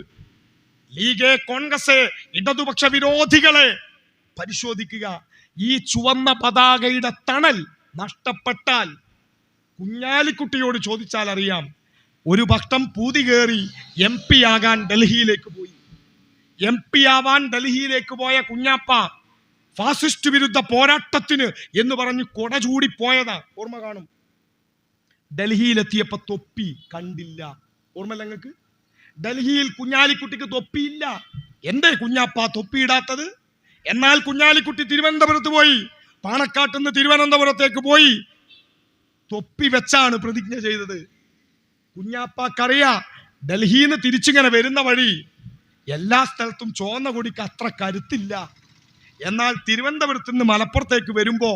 [SPEAKER 1] ലീഗ്, കോൺഗ്രസ്, ഇടതുപക്ഷ വിരോധികളെ പരിശോധിക്കുക. ഈ ചുവന്ന പതാകയുടെ തണൽ നഷ്ടപ്പെട്ടാൽ കുഞ്ഞാലിക്കുട്ടിയോട് ചോദിച്ചാൽ അറിയാം. ഒരു പക്ഷം പൂതി കയറി MP ആകാൻ ഡൽഹിയിലേക്ക് പോയി. MP ആവാൻ ഡൽഹിയിലേക്ക് പോയ കുഞ്ഞാപ്പ ഫാസിസ്റ്റ് വിരുദ്ധ പോരാട്ടത്തിന് എന്ന് പറഞ്ഞ് കൊട ചൂടി പോയതാ, ഓർമ്മ കാണും. ഡൽഹിയിലെത്തിയപ്പോ തൊപ്പി കണ്ടില്ല, ഓർമ്മല്ല നിങ്ങൾക്ക്? ഡൽഹിയിൽ കുഞ്ഞാലിക്കുട്ടിക്ക് തൊപ്പിയില്ല. എന്തേ കുഞ്ഞാപ്പ തൊപ്പിയിടാത്തത്? എന്നാൽ കുഞ്ഞാലിക്കുട്ടി തിരുവനന്തപുരത്ത് പോയി, പാണക്കാട്ട് നിന്ന് തിരുവനന്തപുരത്തേക്ക് പോയി തൊപ്പി വെച്ചാണ് പ്രതിജ്ഞ ചെയ്തത്. കുഞ്ഞാപ്പാക്കറിയാ ഡൽഹിയിൽ നിന്ന് തിരിച്ചിങ്ങനെ വരുന്ന വഴി എല്ലാ സ്ഥലത്തും ചുവന്ന കൊടിക്ക് അത്ര കരുത്തില്ല. എന്നാൽ തിരുവനന്തപുരത്ത് നിന്ന് മലപ്പുറത്തേക്ക് വരുമ്പോ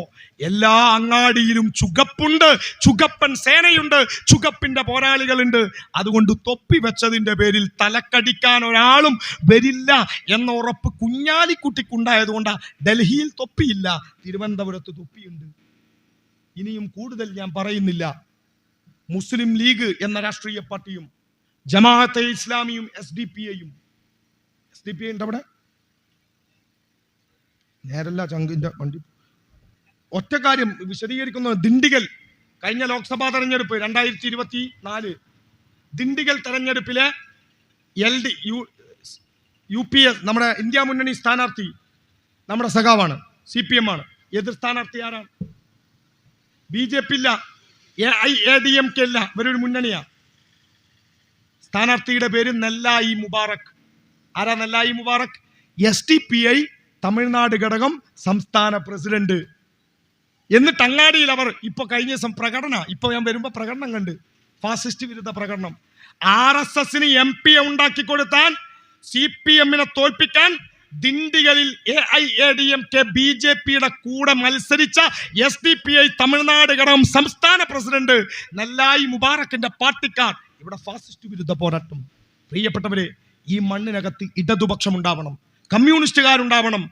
[SPEAKER 1] എല്ലാ അങ്ങാടിയിലും ചുകപ്പുണ്ട്, ചുകപ്പൻ സേനയുണ്ട്, ചുകപ്പിന്റെ പോരാളികളുണ്ട്. അതുകൊണ്ട് തൊപ്പി വെച്ചതിന്റെ പേരിൽ തലക്കടിക്കാൻ ഒരാളും വരില്ല എന്ന ഉറപ്പ് കുഞ്ഞാലിക്കുട്ടിക്കുണ്ടായതുകൊണ്ടാ ഡൽഹിയിൽ തൊപ്പിയില്ല, തിരുവനന്തപുരത്ത് തൊപ്പിയുണ്ട്. ഇനിയും കൂടുതൽ ഞാൻ പറയുന്നില്ല. മുസ്ലിം ലീഗ് എന്ന രാഷ്ട്രീയ പാർട്ടിയും ജമാഅത്തെ ഇസ്ലാമിയും SDP ഉണ്ട് അവിടെ. നേരല്ല ചങ്കിന്റെ വണ്ടി. ഒറ്റ കാര്യം വിശദീകരിക്കുന്നു. ദിണ്ടിഗൽ കഴിഞ്ഞ ലോക്സഭാ തെരഞ്ഞെടുപ്പ് 2024 ദിണ്ടിഗൽ തെരഞ്ഞെടുപ്പിലെ UPS നമ്മുടെ ഇന്ത്യ മുന്നണി സ്ഥാനാർത്ഥി നമ്മുടെ സഖാവാണ്, CPM ആണ്. എതിർ സ്ഥാനാർത്ഥി ആരാണ്? BJP ഇല്ല, AIADMK ഇല്ല, ഇവരൊരു മുന്നണിയാ. സ്ഥാനാർത്ഥിയുടെ പേര് നെല്ലായി മുബാറക്. ആരാ നെല്ലായി മുബാറക്? SDPI തമിഴ്നാട് ഘടകം സംസ്ഥാന പ്രസിഡന്റ്. എന്നിട്ട് അങ്ങാടിയിൽ അവർ ഇപ്പൊ കഴിഞ്ഞ ദിവസം ഇപ്പൊ ഞാൻ വരുമ്പോ പ്രകടനം കണ്ട്, ഫാസിസ്റ്റ് വിരുദ്ധ പ്രകടനം. RSSന് MP ഉണ്ടാക്കി കൊടുത്താൽ CPM-നെ തോൽപ്പിക്കാൻ ദിണ്ടിഗലിൽ AIADMK BJP-യുടെ കൂടെ മത്സരിച്ച SDPI തമിഴ്നാട് ഘടകം സംസ്ഥാന പ്രസിഡന്റ് നെല്ലായി മുബാറക്കിന്റെ പാർട്ടിക്കാർ ഇവിടെ ഫാസിസ്റ്റ് വിരുദ്ധ പോരാട്ടം. പ്രിയപ്പെട്ടവരെ, ഈ മണ്ണിനകത്ത് ഇടതുപക്ഷം ഉണ്ടാവണം, കമ്മ്യൂണിസ്റ്റുകാരുണ്ടാവണം.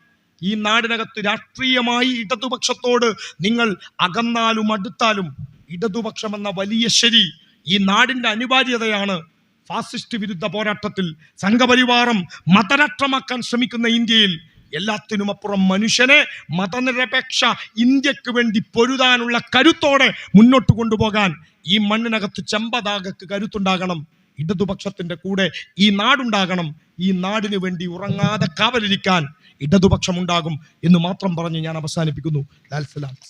[SPEAKER 1] ഈ നാടിനകത്ത് രാഷ്ട്രീയമായി ഇടതുപക്ഷത്തോട് നിങ്ങൾ അകന്നാലും അടുത്താലും ഇടതുപക്ഷം എന്ന വലിയ ശരി ഈ നാടിന്റെ അനിവാര്യതയാണ്. ഫാസിസ്റ്റ് വിരുദ്ധ പോരാട്ടത്തിൽ സംഘപരിവാരം മതരാഷ്ട്രമാക്കാൻ ശ്രമിക്കുന്ന ഇന്ത്യയിൽ എല്ലാത്തിനുമപ്പുറം മനുഷ്യനെ മതനിരപേക്ഷ ഇന്ത്യക്ക് വേണ്ടി പൊരുതാനുള്ള കരുത്തോടെ മുന്നോട്ട് കൊണ്ടുപോകാൻ ഈ മണ്ണിനകത്ത് ചെമ്പതാകക്ക് കരുത്തുണ്ടാകണം. ഇടതുപക്ഷത്തിന്റെ കൂടെ ഈ നാടുണ്ടാകണം. ഈ നാടിന് വേണ്ടി ഉറങ്ങാതെ കാവലിരിക്കാൻ ഇടതുപക്ഷമുണ്ടാകും എന്ന് മാത്രം പറഞ്ഞ് ഞാൻ അവസാനിപ്പിക്കുന്നു. ലാൽ സലാം.